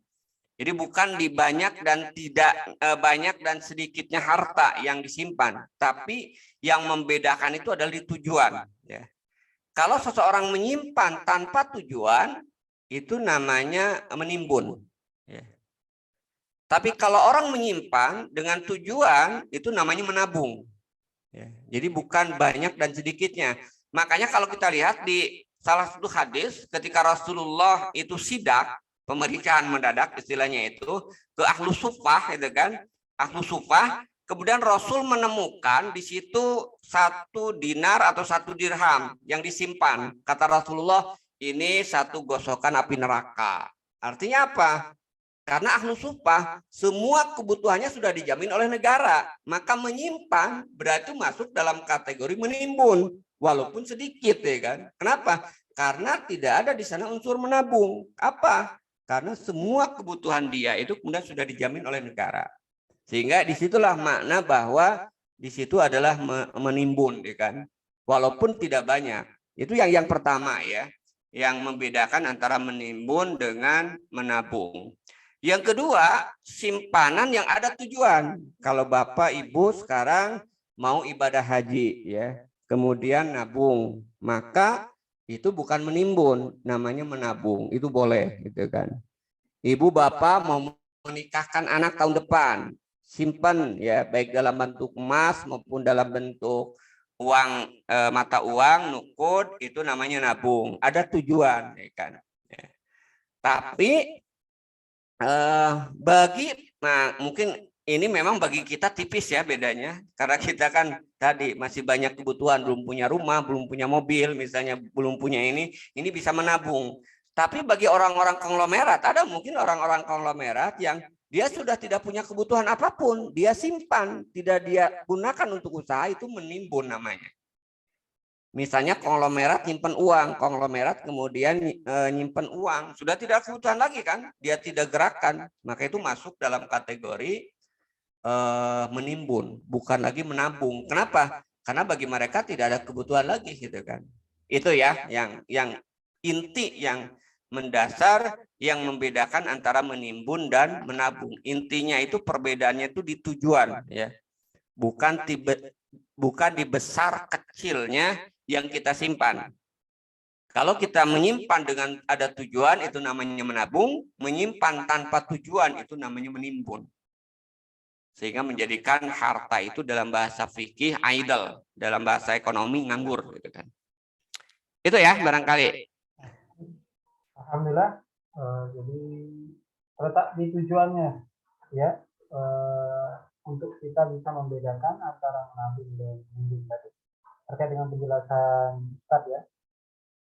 Jadi bukan di banyak dan tidak banyak dan sedikitnya harta yang disimpan, tapi yang membedakan itu adalah di tujuan. Ya. Kalau seseorang menyimpan tanpa tujuan, itu namanya menimbun. Ya. Tapi kalau orang menyimpan dengan tujuan, itu namanya menabung. Ya. Jadi bukan banyak dan sedikitnya. Makanya kalau kita lihat di salah satu hadis, ketika Rasulullah itu sidak, pemeriksaan mendadak istilahnya itu ke ahlu sufah itu kan, ahlu sufah, kemudian Rasul menemukan di situ 1 dinar atau 1 dirham yang disimpan. Kata Rasulullah, ini 1 gosokan api neraka. Artinya apa? Karena ahlu sufah semua kebutuhannya sudah dijamin oleh negara, maka menyimpan berarti masuk dalam kategori menimbun walaupun sedikit ya kan. Kenapa? Karena tidak ada di sana unsur menabung. Apa? Karena semua kebutuhan dia itu kemudian sudah dijamin oleh negara. Sehingga disitulah makna bahwa di situ adalah menimbun, ya kan? Walaupun tidak banyak. Itu yang pertama ya, yang membedakan antara menimbun dengan menabung. Yang kedua, simpanan yang ada tujuan. Kalau Bapak Ibu sekarang mau ibadah haji ya, kemudian nabung, maka itu bukan menimbun, namanya menabung. Itu boleh gitu kan. Ibu bapak mau menikahkan anak tahun depan, simpan ya, baik dalam bentuk emas maupun dalam bentuk uang mata uang nukud, itu namanya nabung. Ada tujuan ya kan. Ya. Tapi mungkin ini memang bagi kita tipis ya bedanya, karena kita kan tadi masih banyak kebutuhan, belum punya rumah, belum punya mobil, misalnya belum punya ini bisa menabung. Tapi bagi orang-orang konglomerat, ada mungkin orang-orang konglomerat yang dia sudah tidak punya kebutuhan apapun, dia simpan, tidak dia gunakan untuk usaha, itu menimbun namanya. Misalnya konglomerat nyimpan uang, konglomerat kemudian nyimpan uang, sudah tidak kebutuhan lagi kan, dia tidak gerakan, maka itu masuk dalam kategori menimbun, bukan lagi menabung. Kenapa? Karena bagi mereka tidak ada kebutuhan lagi gitu kan. Itu ya yang inti, yang mendasar, yang membedakan antara menimbun dan menabung. Intinya itu perbedaannya itu di tujuan ya. Bukan di besar kecilnya yang kita simpan. Kalau kita menyimpan dengan ada tujuan itu namanya menabung, menyimpan tanpa tujuan itu namanya menimbun. Sehingga menjadikan harta itu dalam bahasa fikih idle, dalam bahasa ekonomi nganggur gitu kan. Itu ya barangkali. Alhamdulillah, jadi terletak di tujuannya ya, untuk kita bisa membedakan antara menabung dan menimbun tadi. Terkait dengan penjelasan Ustaz ya,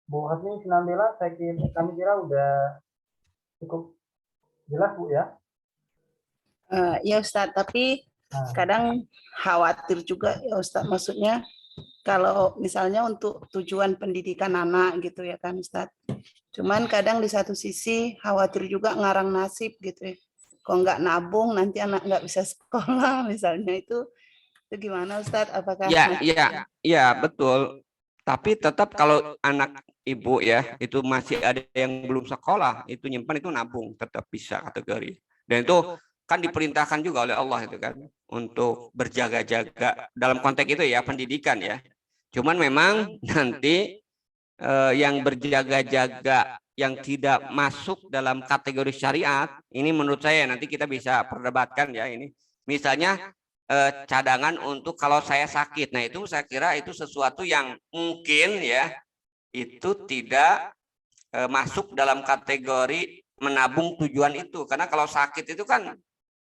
Bu Hasni Sinambela, kami kira udah cukup jelas Bu ya. Ya Ustadz, tapi kadang khawatir juga ya Ustadz, maksudnya kalau misalnya untuk tujuan pendidikan anak gitu ya kan Ustadz. Cuman kadang di satu sisi khawatir juga ngarang nasib gitu ya. Kalau nggak nabung nanti anak nggak bisa sekolah misalnya, itu gimana Ustadz? Apakah ya betul. Tapi tetap kalau anak ibu ya itu masih ada yang belum sekolah, itu nyimpan itu nabung, tetap bisa kategori. Dan itu kan diperintahkan juga oleh Allah itu kan untuk berjaga-jaga dalam konteks itu ya, pendidikan ya. Cuman memang nanti yang berjaga-jaga yang tidak masuk dalam kategori syariat, ini menurut saya nanti kita bisa perdebatkan ya ini. Misalnya cadangan untuk kalau saya sakit. Nah, itu saya kira itu sesuatu yang mungkin ya itu tidak masuk dalam kategori menabung tujuan itu. Karena kalau sakit itu kan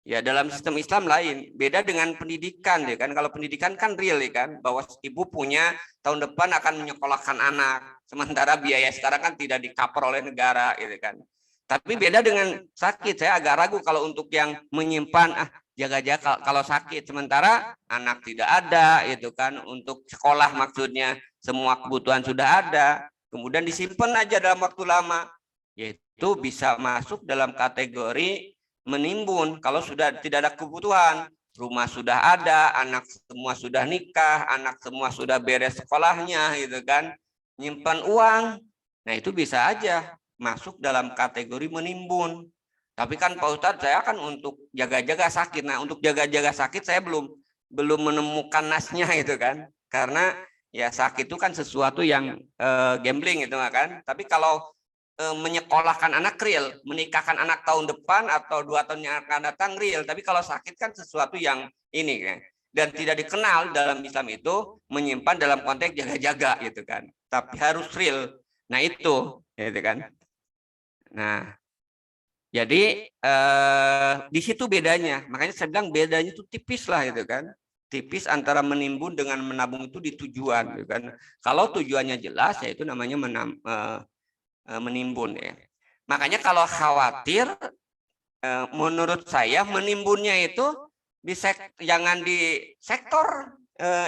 ya dalam sistem Islam lain, beda dengan pendidikan ya kan. Kalau pendidikan kan real ya kan, bahwa ibu punya tahun depan akan menyekolahkan anak, sementara biaya sekarang kan tidak di-cover oleh negara gitu kan. Tapi beda dengan sakit, saya agak ragu kalau untuk yang menyimpan jaga-jaga kalau sakit, sementara anak tidak ada itu kan, untuk sekolah maksudnya semua kebutuhan sudah ada, kemudian disimpan aja dalam waktu lama, yaitu bisa masuk dalam kategori menimbun. Kalau sudah tidak ada kebutuhan, rumah sudah ada, anak semua sudah nikah, anak semua sudah beres sekolahnya gitu kan, nyimpan uang, nah itu bisa aja masuk dalam kategori menimbun. Tapi kan Pak Ustadz, saya kan untuk jaga-jaga sakit. Nah, untuk jaga-jaga sakit saya belum menemukan nasnya itu kan, karena ya sakit itu kan sesuatu yang gambling itu kan. Tapi kalau menyekolahkan anak real, menikahkan anak tahun depan atau 2 tahun yang akan datang real. Tapi kalau sakit kan sesuatu yang ini kan, dan tidak dikenal dalam Islam itu menyimpan dalam konteks jaga-jaga gitu kan. Tapi harus real. Nah itu gitu kan. Nah, jadi di situ bedanya. Makanya saya bilang bedanya itu tipis lah gitu kan. Tipis antara menimbun dengan menabung itu di tujuan gitu kan. Kalau tujuannya jelas ya itu namanya menimbun ya. Makanya kalau khawatir, menurut saya menimbunnya itu jangan di sektor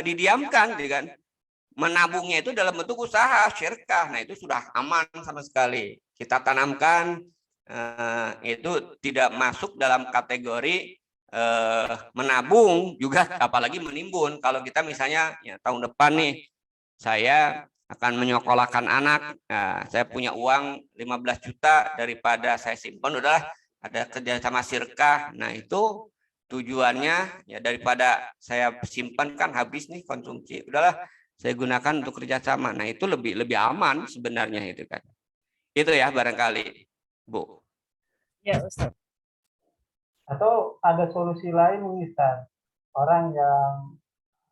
didiamkan, kan? Menabungnya itu dalam bentuk usaha syirkah. Nah itu sudah aman sama sekali. Kita tanamkan itu tidak masuk dalam kategori menabung juga, apalagi menimbun. Kalau kita misalnya ya, tahun depan nih saya akan menyekolahkan anak, nah, saya punya uang 15 juta daripada saya simpan, udahlah ada kerja sama sirkah. Nah itu tujuannya ya daripada saya simpan kan habis nih konsumsi, udahlah saya gunakan untuk kerjasama. Nah itu lebih aman sebenarnya itu kan. Itu ya barangkali Bu. Ya Ustaz. Atau ada solusi lain Ustaz, orang yang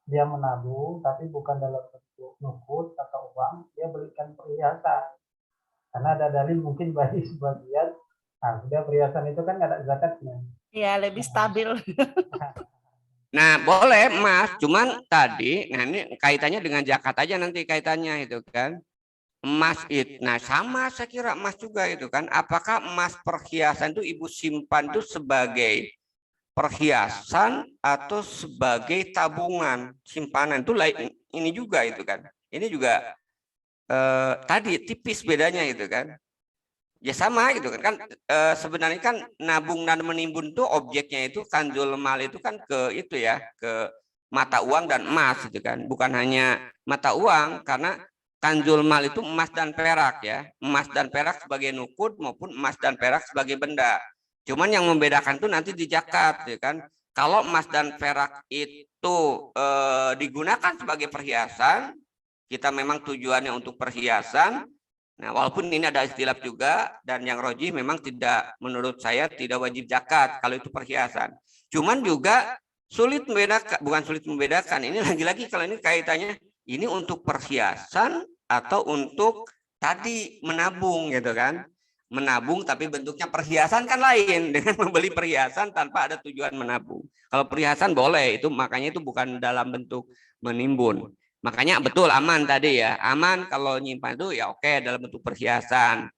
dia menabung tapi bukan dalam bentuk nukut atau uang, dia belikan perhiasan. Karena ada dalil mungkin bagi sebagian, nah sudah perhiasan itu kan ada zakatnya. Iya, lebih stabil. Nah boleh emas, cuman tadi, nah ini kaitannya dengan zakat aja nanti kaitannya itu kan. Emas itu, nah sama saya kira emas juga itu kan. Apakah emas perhiasan itu ibu simpan itu sebagai perhiasan atau sebagai tabungan simpanan, itu lain ini juga itu kan. Ini juga tadi tipis bedanya itu kan. Ya sama gitu kan, sebenarnya kan nabung dan menimbun itu objeknya itu kanzul mal itu kan ke itu ya, ke mata uang dan emas itu kan, bukan hanya mata uang, karena kanzul mal itu emas dan perak ya, emas dan perak sebagai nukud maupun emas dan perak sebagai benda. Cuman yang membedakan itu nanti di zakat ya kan. Kalau emas dan perak itu digunakan sebagai perhiasan, kita memang tujuannya untuk perhiasan. Nah, walaupun ini ada istilah juga, dan yang roji memang tidak, menurut saya tidak wajib zakat kalau itu perhiasan. Cuman juga sulit membedakan, bukan sulit membedakan. Ini lagi-lagi kalau ini kaitannya ini untuk perhiasan atau untuk tadi menabung gitu kan. Menabung tapi bentuknya perhiasan kan lain dengan membeli perhiasan tanpa ada tujuan menabung. Kalau perhiasan boleh, itu makanya itu bukan dalam bentuk menimbun. Makanya betul aman tadi ya, aman kalau nyimpan itu ya oke dalam bentuk perhiasan.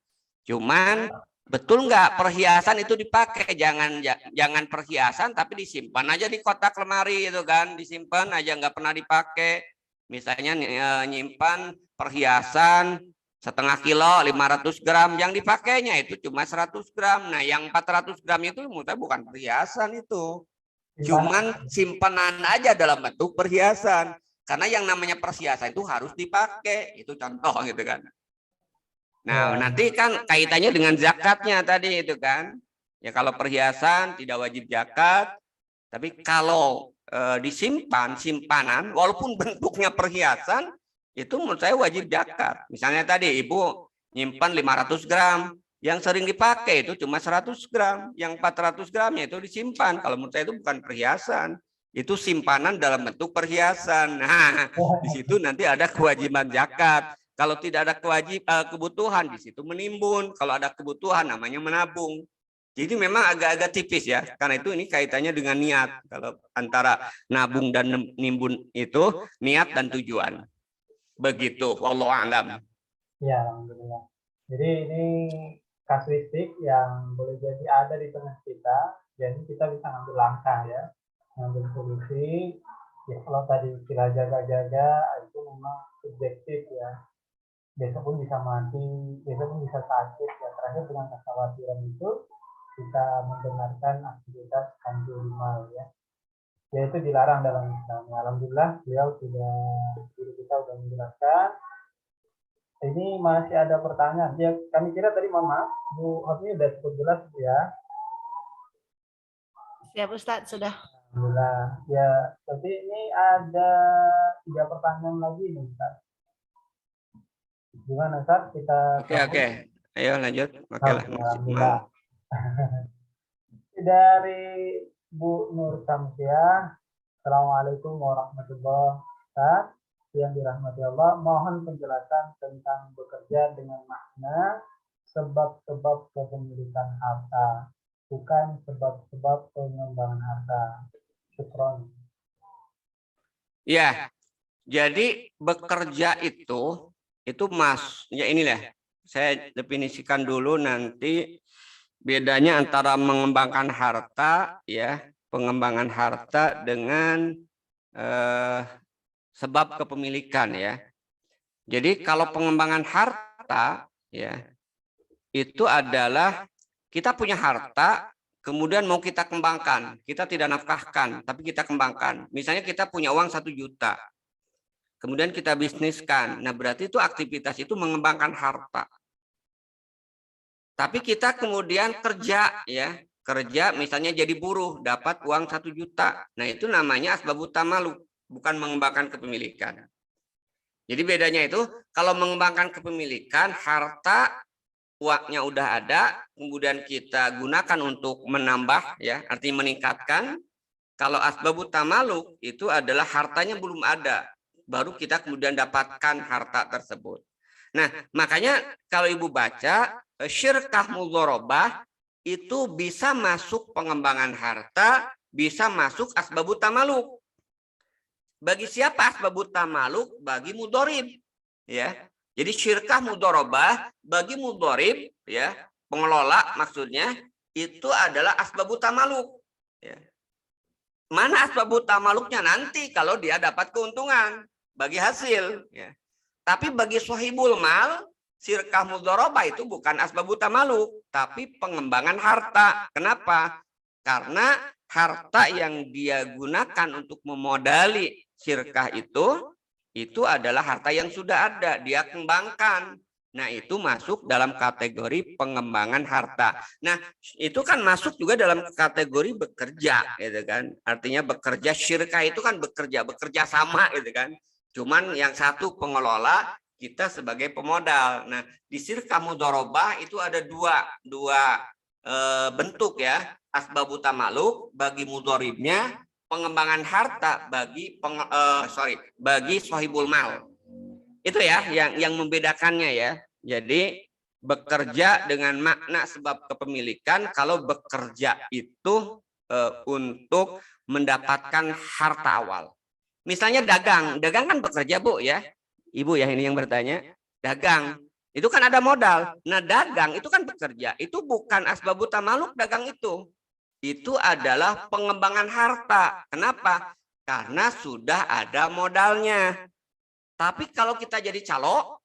Cuman betul nggak perhiasan itu dipakai, jangan perhiasan tapi disimpan aja di kotak lemari itu kan, disimpan aja nggak pernah dipakai. Misalnya nyimpan perhiasan 1/2 kilo 500 gram, yang dipakainya itu cuma 100 gram. Nah yang 400 gram itu menurut bukan perhiasan itu, cuman simpanan aja dalam bentuk perhiasan. Karena yang namanya perhiasan itu harus dipakai, itu contoh gitu kan. Nah, nanti kan kaitannya dengan zakatnya tadi itu kan. Ya kalau perhiasan tidak wajib zakat, tapi kalau disimpan simpanan walaupun bentuknya perhiasan itu menurut saya wajib zakat. Misalnya tadi ibu nyimpan 500 gram, yang sering dipakai itu cuma 100 gram, yang 400 gramnya itu disimpan. Kalau menurut saya itu bukan perhiasan, itu simpanan dalam bentuk perhiasan. Nah, di situ nanti ada kewajiban zakat. Kalau tidak ada kebutuhan, di situ menimbun. Kalau ada kebutuhan, namanya menabung. Jadi memang agak-agak tipis ya, karena itu ini kaitannya dengan niat. Kalau antara nabung dan nimbun itu niat dan tujuan. Begitu, wallahu a'lam. Ya, alhamdulillah. Jadi ini kasuistik yang boleh jadi ada di tengah kita, jadi kita bisa ngambil langkah ya, ngambil solusi. Ya kalau tadi istilah jaga-jaga itu memang subjektif ya. Besok pun bisa mati, besok pun bisa sakit ya. Terakhir dengan kekhawatiran itu kita mendengarkan aktivitas kanjul mal ya. Ya itu dilarang dalam Islam. Alhamdulillah beliau sudah, guru kita sudah menjelaskan. Ini masih ada pertanyaan. Ya, kami kira tadi Mama, Bu Hotmi sudah cukup jelas ya. Siap Ustadz, sudah. Alhamdulillah. Ya, tapi ini ada 3 pertanyaan lagi nih, Ustaz. Gimana, Ustaz? Kita Oke. Ayo lanjut. Oke lah. Alhamdulillah. Dari Bu Nur Samsiah. Assalamualaikum warahmatullahi wabarakatuh. Yang dirahmati Allah, mohon penjelasan tentang bekerja dengan makna sebab-sebab kepemilikan harta, bukan sebab-sebab pengembangan harta. Syukron. Ya, jadi bekerja itu ya inilah. Saya definisikan dulu nanti bedanya antara mengembangkan harta ya, pengembangan harta dengan sebab kepemilikan ya. Jadi kalau pengembangan harta ya itu adalah kita punya harta kemudian mau kita kembangkan, kita tidak nafkahkan tapi kita kembangkan. Misalnya kita punya uang 1 juta. Kemudian kita bisniskan. Nah, berarti itu aktivitas itu mengembangkan harta. Tapi kita kemudian kerja ya, kerja misalnya jadi buruh dapat uang 1 juta. Nah, itu namanya asbabut tamaluk. Bukan mengembangkan kepemilikan. Jadi bedanya itu kalau mengembangkan kepemilikan harta uangnya udah ada, kemudian kita gunakan untuk menambah ya, artinya meningkatkan. Kalau asbabut tamaluk itu adalah hartanya belum ada, baru kita kemudian dapatkan harta tersebut. Nah, makanya kalau ibu baca syirkah mudharabah itu bisa masuk pengembangan harta, bisa masuk asbabut tamaluk. Bagi siapa asbabut tamaluk? Bagi mudharib ya. Jadi syirkah mudharabah bagi mudharib ya, pengelola maksudnya itu adalah asbabut tamaluk ya. Mana asbabut tamaluknya nanti kalau dia dapat keuntungan bagi hasil ya. Tapi bagi sahibul mal syirkah mudharabah itu bukan asbabut tamaluk tapi pengembangan harta. Kenapa? Karena harta yang dia gunakan untuk memodali syirkah itu adalah harta yang sudah ada, dia kembangkan. Nah, itu masuk dalam kategori pengembangan harta. Nah, itu kan masuk juga dalam kategori bekerja, gitu kan? Artinya bekerja, syirkah itu kan bekerja sama, gitu kan? Cuman yang satu pengelola, kita sebagai pemodal. Nah, di syirkah mudharabah itu ada dua bentuk ya, asbabut tamaluk bagi mudharibnya, pengembangan harta bagi bagi sahibul mal. Itu ya yang membedakannya ya. Jadi bekerja dengan makna sebab kepemilikan, kalau bekerja itu untuk mendapatkan harta awal. Misalnya dagang kan bekerja Bu ya. Ibu ya ini yang bertanya. Dagang itu kan ada modal. Nah, dagang itu kan bekerja. Itu bukan asbabut tamaluk dagang itu. Itu adalah pengembangan harta. Kenapa? Karena sudah ada modalnya. Tapi kalau kita jadi calo,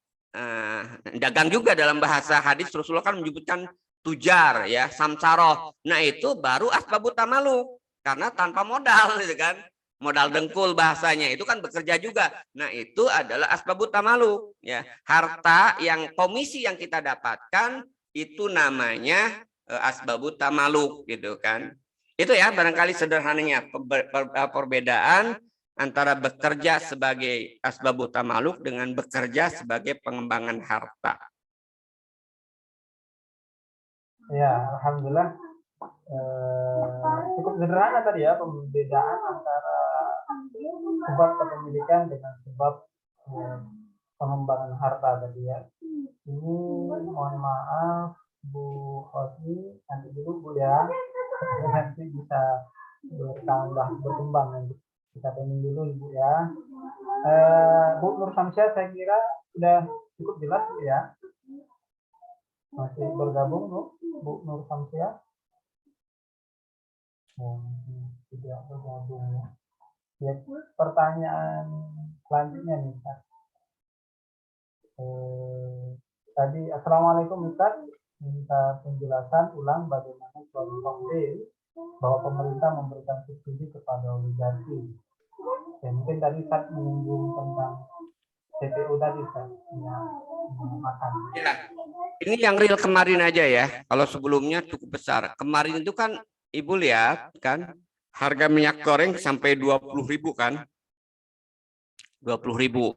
dagang juga dalam bahasa hadis Rasulullah kan menyebutkan tujar ya, samsaroh. Nah, itu baru asbabut tamaluk karena tanpa modal gitu kan. Modal dengkul bahasanya itu kan bekerja juga. Nah, itu adalah asbabut tamaluk ya. Harta yang komisi yang kita dapatkan itu namanya asbabut tamaluk gitu kan. Itu ya barangkali sederhananya perbedaan antara bekerja sebagai asbabut tamaluk dengan bekerja sebagai pengembangan harta. Ya, alhamdulillah. Cukup sederhana tadi ya pembedaan antara sebab kepemilikan dengan sebab pengembangan harta tadi ya. Ini mohon maaf Bu Hosni, nanti dulu Bu ya, nanti bisa berkembang nanti. Kita tanya dulu Ibu ya. Bu Nur Samsyah, saya kira sudah cukup jelas Bu ya. Masih bergabung Bu Nur Samsyah? Tidak bergabung ya. Ya, pertanyaan selanjutnya nih Ustaz. Tadi Assalamualaikum Ustaz, minta penjelasan ulang bagaimana suatu konkret bahwa pemerintah memberikan subsidi kepada oligarki. Ya, mungkin tadi Ustaz menyinggung tentang CPO tadi Ustaz, makan. Ya, ini yang real kemarin aja ya. Kalau sebelumnya cukup besar. Kemarin itu kan Ibu lihat kan harga minyak goreng sampai 20.000 kan. 20.000.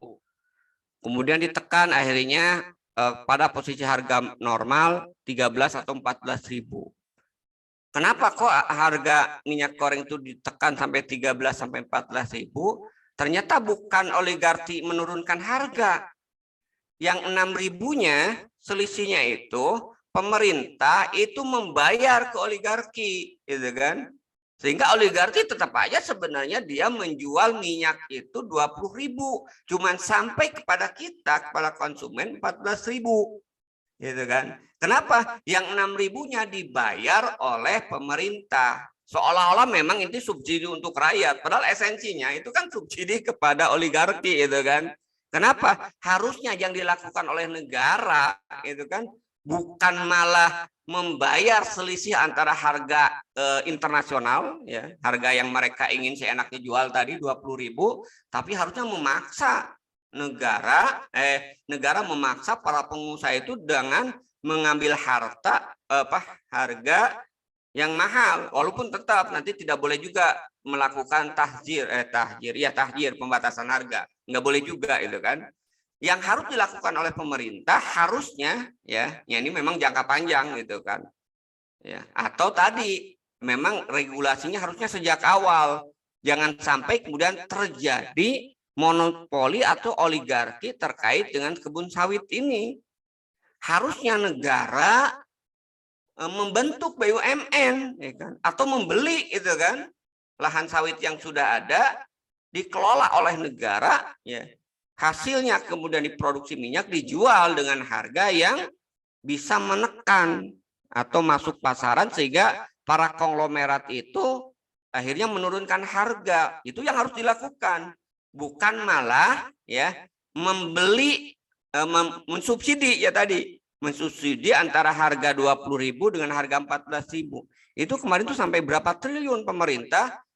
Kemudian ditekan akhirnya pada posisi harga normal 13 atau 14.000. Kenapa kok harga minyak goreng itu ditekan sampai 13 sampai 14.000? Ternyata bukan oligarki menurunkan harga. Yang 6.000-nya selisihnya itu pemerintah itu membayar ke oligarki, gitu kan? Sehingga oligarki tetap aja sebenarnya dia menjual minyak itu 20.000, cuman sampai kepada kita, kepada konsumen 14.000, gitu kan? Kenapa? Yang 6.000-nya dibayar oleh pemerintah. Seolah-olah memang itu subsidi untuk rakyat, padahal esensinya itu kan subsidi kepada oligarki, gitu kan? Kenapa? Harusnya yang dilakukan oleh negara, itu kan, bukan malah membayar selisih antara harga internasional, ya, harga yang mereka ingin seenaknya jual tadi 20.000, tapi harusnya memaksa negara memaksa para pengusaha itu dengan mengambil harga yang mahal, walaupun tetap nanti tidak boleh juga melakukan tahjir, pembatasan harga, nggak boleh juga itu kan. Yang harus dilakukan oleh pemerintah harusnya ya ini memang jangka panjang gitu kan ya, atau tadi memang regulasinya harusnya sejak awal, jangan sampai kemudian terjadi monopoli atau oligarki terkait dengan kebun sawit ini. Harusnya negara membentuk BUMN ya kan, atau membeli itu kan lahan sawit yang sudah ada dikelola oleh negara ya. Hasilnya kemudian diproduksi minyak dijual dengan harga yang bisa menekan atau masuk pasaran sehingga para konglomerat itu akhirnya menurunkan harga. Itu yang harus dilakukan, bukan malah ya membeli mensubsidi ya tadi, mensubsidi antara harga 20.000 dengan harga 14.000. Itu kemarin tuh sampai berapa triliun pemerintah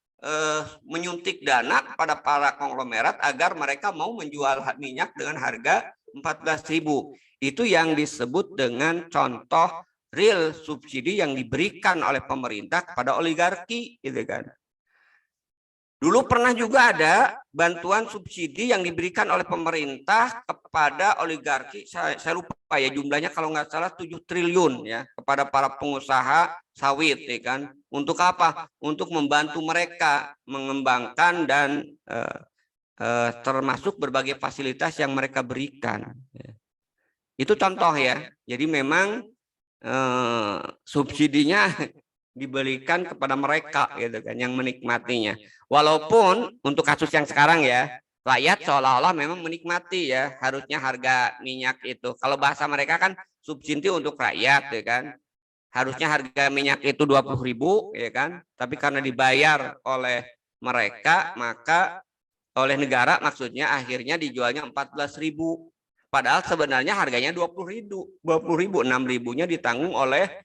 menyuntik dana kepada para konglomerat agar mereka mau menjual minyak dengan harga 14.000. Itu yang disebut dengan contoh real subsidi yang diberikan oleh pemerintah kepada oligarki, gitu kan. Dulu pernah juga ada bantuan subsidi yang diberikan oleh pemerintah kepada oligarki, saya lupa ya jumlahnya, kalau nggak salah 7 triliun ya, kepada para pengusaha sawit ya kan. Untuk apa? Untuk membantu mereka mengembangkan dan termasuk berbagai fasilitas yang mereka berikan. Itu contoh ya. Jadi memang subsidinya diberikan kepada mereka gitu kan yang menikmatinya. Walaupun untuk kasus yang sekarang ya, rakyat seolah-olah memang menikmati ya, harusnya harga minyak itu. Kalau bahasa mereka kan subsidi untuk rakyat ya kan. Harusnya harga minyak itu 20.000 ya kan, tapi karena dibayar oleh mereka maka oleh negara maksudnya akhirnya dijualnya 14.000. Padahal sebenarnya harganya 20.000, 6.000-nya ditanggung oleh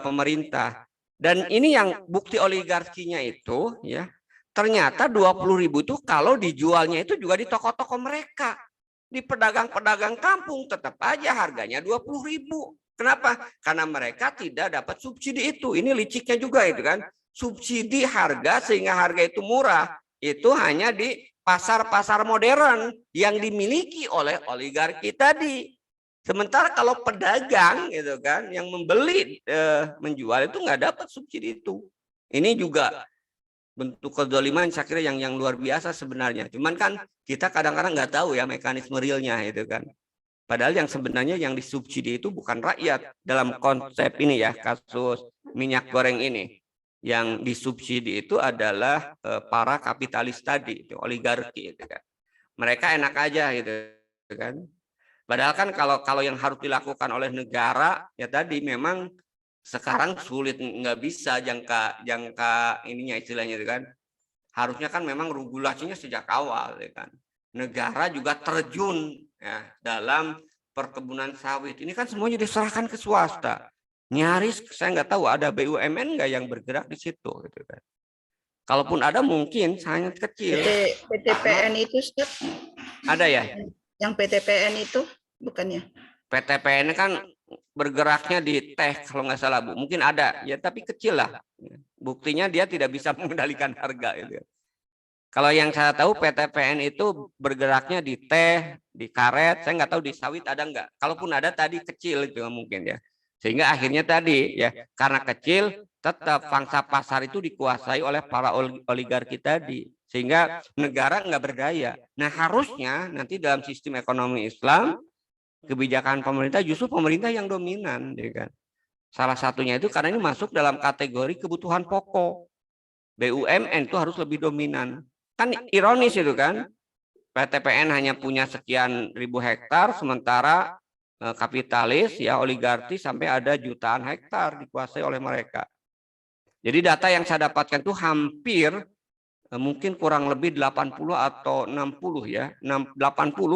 pemerintah. Dan ini yang bukti oligarkinya itu ya, ternyata 20.000 itu kalau dijualnya itu juga di toko-toko mereka, di pedagang-pedagang kampung tetap aja harganya 20.000. Kenapa? Karena mereka tidak dapat subsidi itu. Ini liciknya juga itu kan, subsidi harga sehingga harga itu murah, itu hanya di pasar-pasar modern yang dimiliki oleh oligarki tadi. Sementara kalau pedagang gitu kan yang membeli menjual itu nggak dapat subsidi itu. Ini juga bentuk kezaliman saya kira yang luar biasa sebenarnya. Cuman kan kita kadang-kadang nggak tahu ya mekanisme realnya itu kan. Padahal yang sebenarnya yang disubsidi itu bukan rakyat dalam konsep ini ya, kasus minyak goreng ini. Yang disubsidi itu adalah para kapitalis tadi, itu oligarki gitu kan. Mereka enak aja gitu kan. Padahal kan kalau yang harus dilakukan oleh negara ya tadi memang sekarang sulit, nggak bisa jangka ininya istilahnya itu kan. Harusnya kan memang regulasinya sejak awal ya kan. Negara juga terjun ya dalam perkebunan sawit. Ini kan semuanya diserahkan ke swasta. Nyaris saya nggak tahu ada BUMN nggak yang bergerak di situ gitu kan. Kalaupun ada mungkin sangat kecil. PTPN itu Ustaz? Ada ya? Yang PTPN itu bukannya? PTPN kan bergeraknya di teh kalau nggak salah Bu. Mungkin ada ya tapi kecil lah. Buktinya dia tidak bisa mengendalikan harga itu. Kalau yang saya tahu PTPN itu bergeraknya di teh, di karet, saya nggak tahu di sawit ada nggak. Kalaupun ada tadi kecil itu mungkin ya. Sehingga akhirnya tadi ya karena kecil tetap pangsa pasar itu dikuasai oleh para oligarki tadi. Sehingga negara nggak berdaya. Nah harusnya nanti dalam sistem ekonomi Islam kebijakan pemerintah justru pemerintah yang dominan. Ya kan? Salah satunya itu karena ini masuk dalam kategori kebutuhan pokok. BUMN itu harus lebih dominan. Kan ironis itu kan, PTPN hanya punya sekian ribu hektar, sementara kapitalis ya oligarki sampai ada jutaan hektar dikuasai oleh mereka. Jadi data yang saya dapatkan itu hampir mungkin kurang lebih 80 atau 60 ya, 80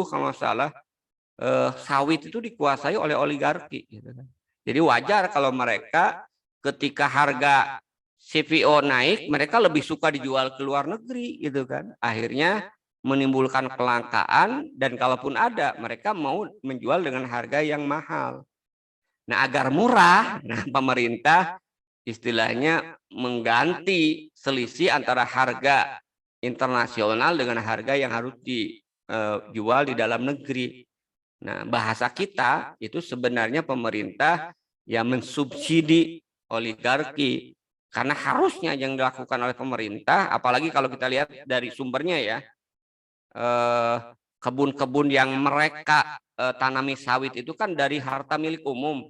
kalau nggak salah sawit itu dikuasai oleh oligarki. Gitu kan. Jadi wajar kalau mereka ketika harga CPO naik, mereka lebih suka dijual ke luar negeri gitu kan. Akhirnya menimbulkan kelangkaan dan kalaupun ada, mereka mau menjual dengan harga yang mahal. Nah, agar murah, nah pemerintah istilahnya mengganti selisih antara harga internasional dengan harga yang harus dijual di dalam negeri. Nah, bahasa kita itu sebenarnya pemerintah yang mensubsidi oligarki. Karena harusnya yang dilakukan oleh pemerintah, apalagi kalau kita lihat dari sumbernya ya, kebun-kebun yang mereka tanami sawit itu kan dari harta milik umum,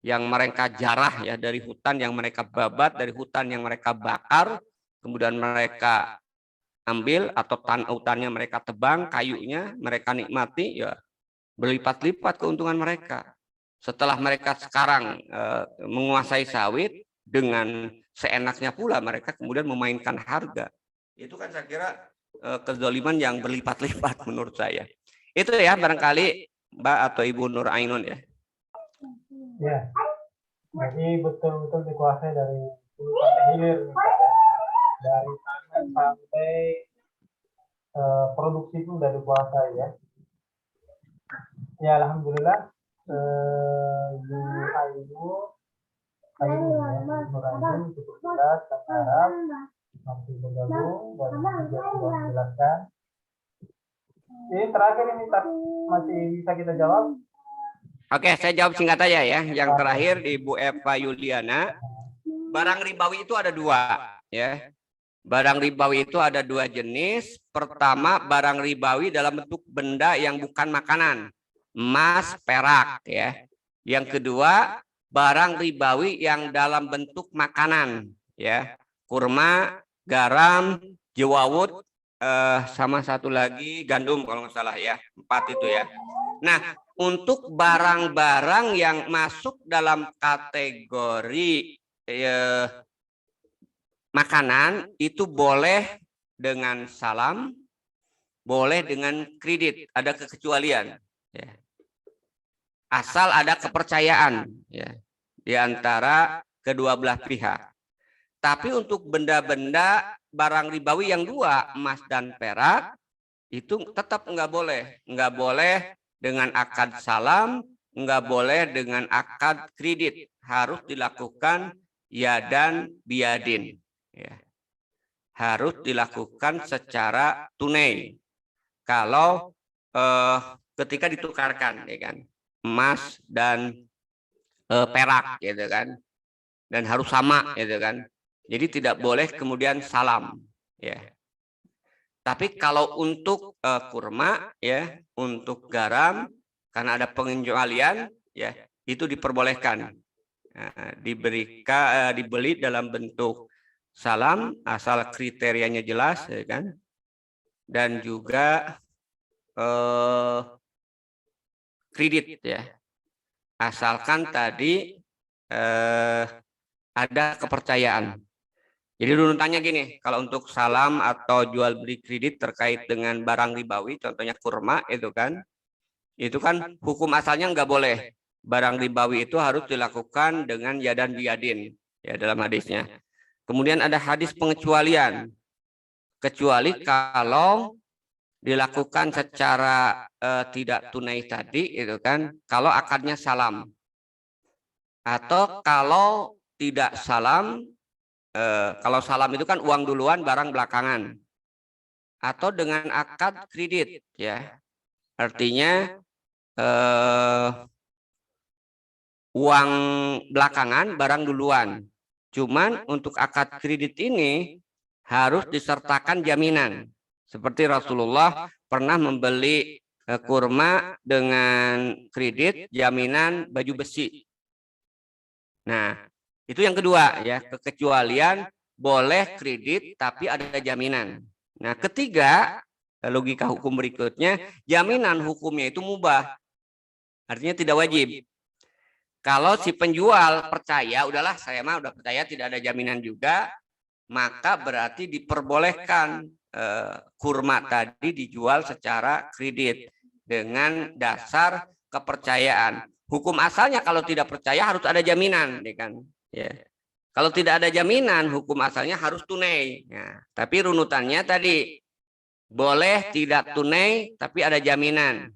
yang mereka jarah ya dari hutan yang mereka babat, dari hutan yang mereka bakar, kemudian mereka ambil atau hutannya mereka tebang, kayunya mereka nikmati, ya berlipat-lipat keuntungan mereka. Setelah mereka sekarang menguasai sawit, dengan seenaknya pula mereka kemudian memainkan harga. Itu kan saya kira kezaliman yang berlipat-lipat menurut saya. Itu ya barangkali Mbak atau Ibu Nur Ainun ya. Ya, jadi betul-betul dikuasai dari hulu sampai hilir, dari tangan sampai produksi itu udah dikuasai ya. Ya alhamdulillah Ibu Ainun cukup jelas dan Arab masih bergabung dan juga sudah menjelaskan. Ini terakhir ini masih bisa kita jawab. Oke, saya jawab singkat aja ya. Yang terakhir Ibu Eva Yuliana, barang ribawi itu ada dua ya. Barang ribawi itu ada dua jenis. Pertama, barang ribawi dalam bentuk benda yang bukan makanan, emas, perak ya. Yang kedua, barang ribawi yang dalam bentuk makanan ya, kurma, garam, jewawut, sama satu lagi gandum kalau nggak salah ya, 4 itu ya. Nah, untuk barang-barang yang masuk dalam kategori makanan itu boleh dengan salam, boleh dengan kredit, ada kekecualian ya. Asal ada kepercayaan ya di antara kedua belah pihak. Tapi untuk benda-benda barang ribawi yang dua, emas dan perak, itu tetap nggak boleh dengan akad salam, nggak boleh dengan akad kredit, harus dilakukan yadan biadin. Ya. harus dilakukan secara tunai. Kalau ketika ditukarkan, ya kan, emas dan perak, gitu kan, dan harus sama, gitu kan. Jadi tidak boleh kemudian salam, ya. Tapi kalau untuk kurma, ya, untuk garam, karena ada pengecualian, ya, itu diperbolehkan. Nah, dibeli dalam bentuk salam asal kriterianya jelas, ya kan, dan juga kredit, ya, asalkan tadi ada kepercayaan. Jadi runutannya gini, kalau untuk salam atau jual beli kredit terkait dengan barang ribawi, contohnya kurma, itu kan hukum asalnya nggak boleh. Barang ribawi itu harus dilakukan dengan yadan biyadin, ya, dalam hadisnya. Kemudian ada hadis pengecualian, kecuali kalau dilakukan secara tidak tunai tadi, itu kan, kalau akadnya salam, atau kalau tidak salam. Kalau salam itu kan uang duluan, barang belakangan, atau dengan akad kredit, ya, artinya uang belakangan, barang duluan. Cuman untuk akad kredit ini harus disertakan jaminan. Seperti Rasulullah pernah membeli kurma dengan kredit jaminan baju besi. Nah, itu yang kedua, ya, kekecualian boleh kredit tapi ada jaminan. Nah, ketiga, logika hukum berikutnya, jaminan hukumnya itu mubah. Artinya tidak wajib. Kalau si penjual percaya, udahlah saya mah udah percaya tidak ada jaminan juga, maka berarti diperbolehkan kurma tadi dijual secara kredit dengan dasar kepercayaan. Hukum asalnya kalau tidak percaya harus ada jaminan, ya kan? Ya. Kalau tidak ada jaminan, hukum asalnya harus tunai. Ya. Tapi runutannya tadi boleh tidak tunai, tapi ada jaminan.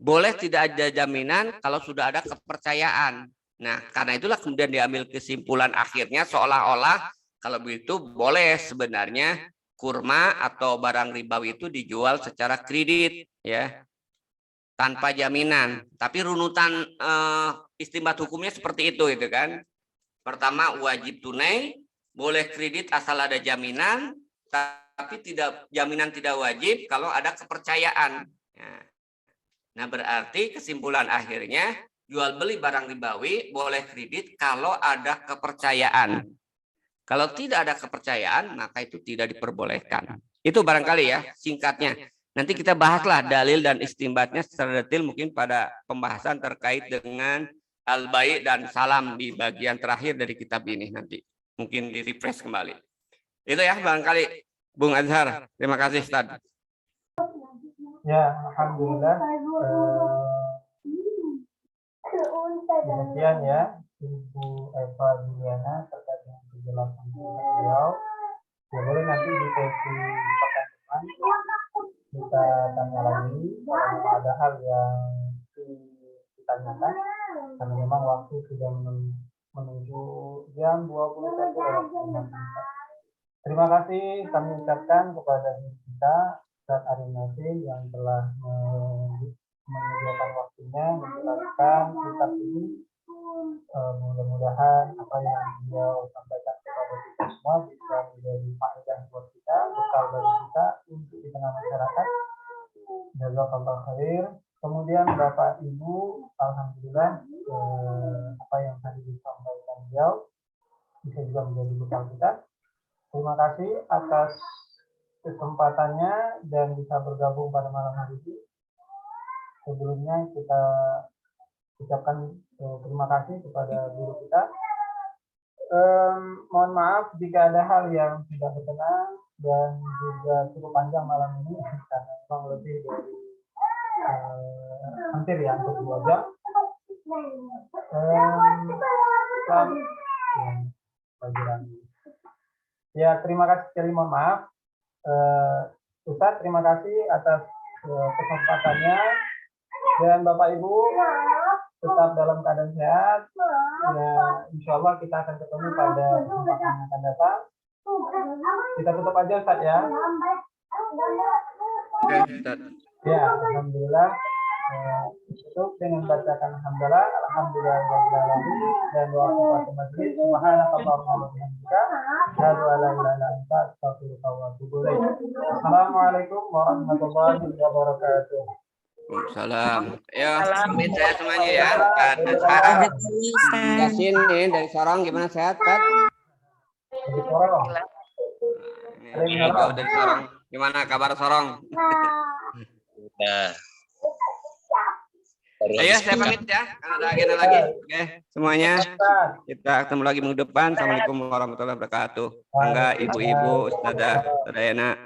Boleh tidak ada jaminan kalau sudah ada kepercayaan. Nah, karena itulah kemudian diambil kesimpulan akhirnya seolah-olah kalau begitu boleh sebenarnya kurma atau barang ribawi itu dijual secara kredit, ya, tanpa jaminan. Tapi runutan istimbat hukumnya seperti itu, gitu kan. Pertama wajib tunai, boleh kredit asal ada jaminan, tapi jaminan tidak wajib kalau ada kepercayaan. Nah, berarti kesimpulan akhirnya jual beli barang ribawi boleh kredit kalau ada kepercayaan. Kalau tidak ada kepercayaan, maka itu tidak diperbolehkan. Itu barangkali, ya, singkatnya. Nanti kita bahaslah dalil dan istimbatnya secara detail mungkin pada pembahasan terkait dengan al-bai' dan salam di bagian terakhir dari kitab ini nanti. Mungkin di-refresh kembali. Itu, ya, barangkali Bung Azhar. Terima kasih, Ustaz. Ya, alhamdulillah. Demikian, ya, Ibu Eva Juliana terkait dengan penjelasan beliau. Ya, boleh nanti di sesi pekan depan kita tanya lagi kalau ada hal yang ditanyakan, karena memang waktu sudah menuju jam 21:05. Terima kasih kami ucapkan kepada guru kita Ustaz Arif Nasir yang telah menyediakan waktunya menjelaskan kitab ini. Mudah-mudahan apa yang beliau sampaikan kepada kita semua bisa menjadi faedah buat kita, bekal bagi kita untuk di tengah masyarakat. Jazakallah khair. Kemudian Bapak Ibu, alhamdulillah apa yang tadi disampaikan beliau bisa juga menjadi bekal kita. Terima kasih atas kesempatannya dan bisa bergabung pada malam hari ini. Sebelumnya kita ucapkan terima kasih kepada guru kita. Mohon maaf jika ada hal yang tidak berkenan dan juga cukup panjang malam ini karena memang lebih dari hampir, ya, untuk 2 jam. Ya, terima kasih sekali, mohon maaf. Ustaz, terima kasih atas kesempatannya, dan Bapak Ibu tetap dalam keadaan sehat. Ya, insya Allah kita akan ketemu pada kesempatan yang akan datang. Kita tutup aja Ustaz ya. Oke, Ustaz. Ya, alhamdulillah. Tutup dengan bacakan alhamdulillah, dan doa kafaratul majlis. Subhanakallahumma wa bihamdika, asyhadu an la ilaha illa anta, astaghfiruka wa atubu ilaik. Assalamualaikum warahmatullahi wabarakatuh. Waalaikumsalam. Ya, pamit saya semuanya ya. Ada Ada Ustaz Ustaz. Yasin nih dari Sorong, gimana sehat, Ustaz? Jadi Sorong. Ini jauh dari Sorong. Gimana kabar Sorong? Nah, Ayo, saya pamit ya. Kalau ada agenda lagi. Oke, semuanya. Kita ketemu lagi minggu depan. Assalamualaikum warahmatullahi wabarakatuh. Angga, ibu-ibu, Ustazah, Ustazah Yana.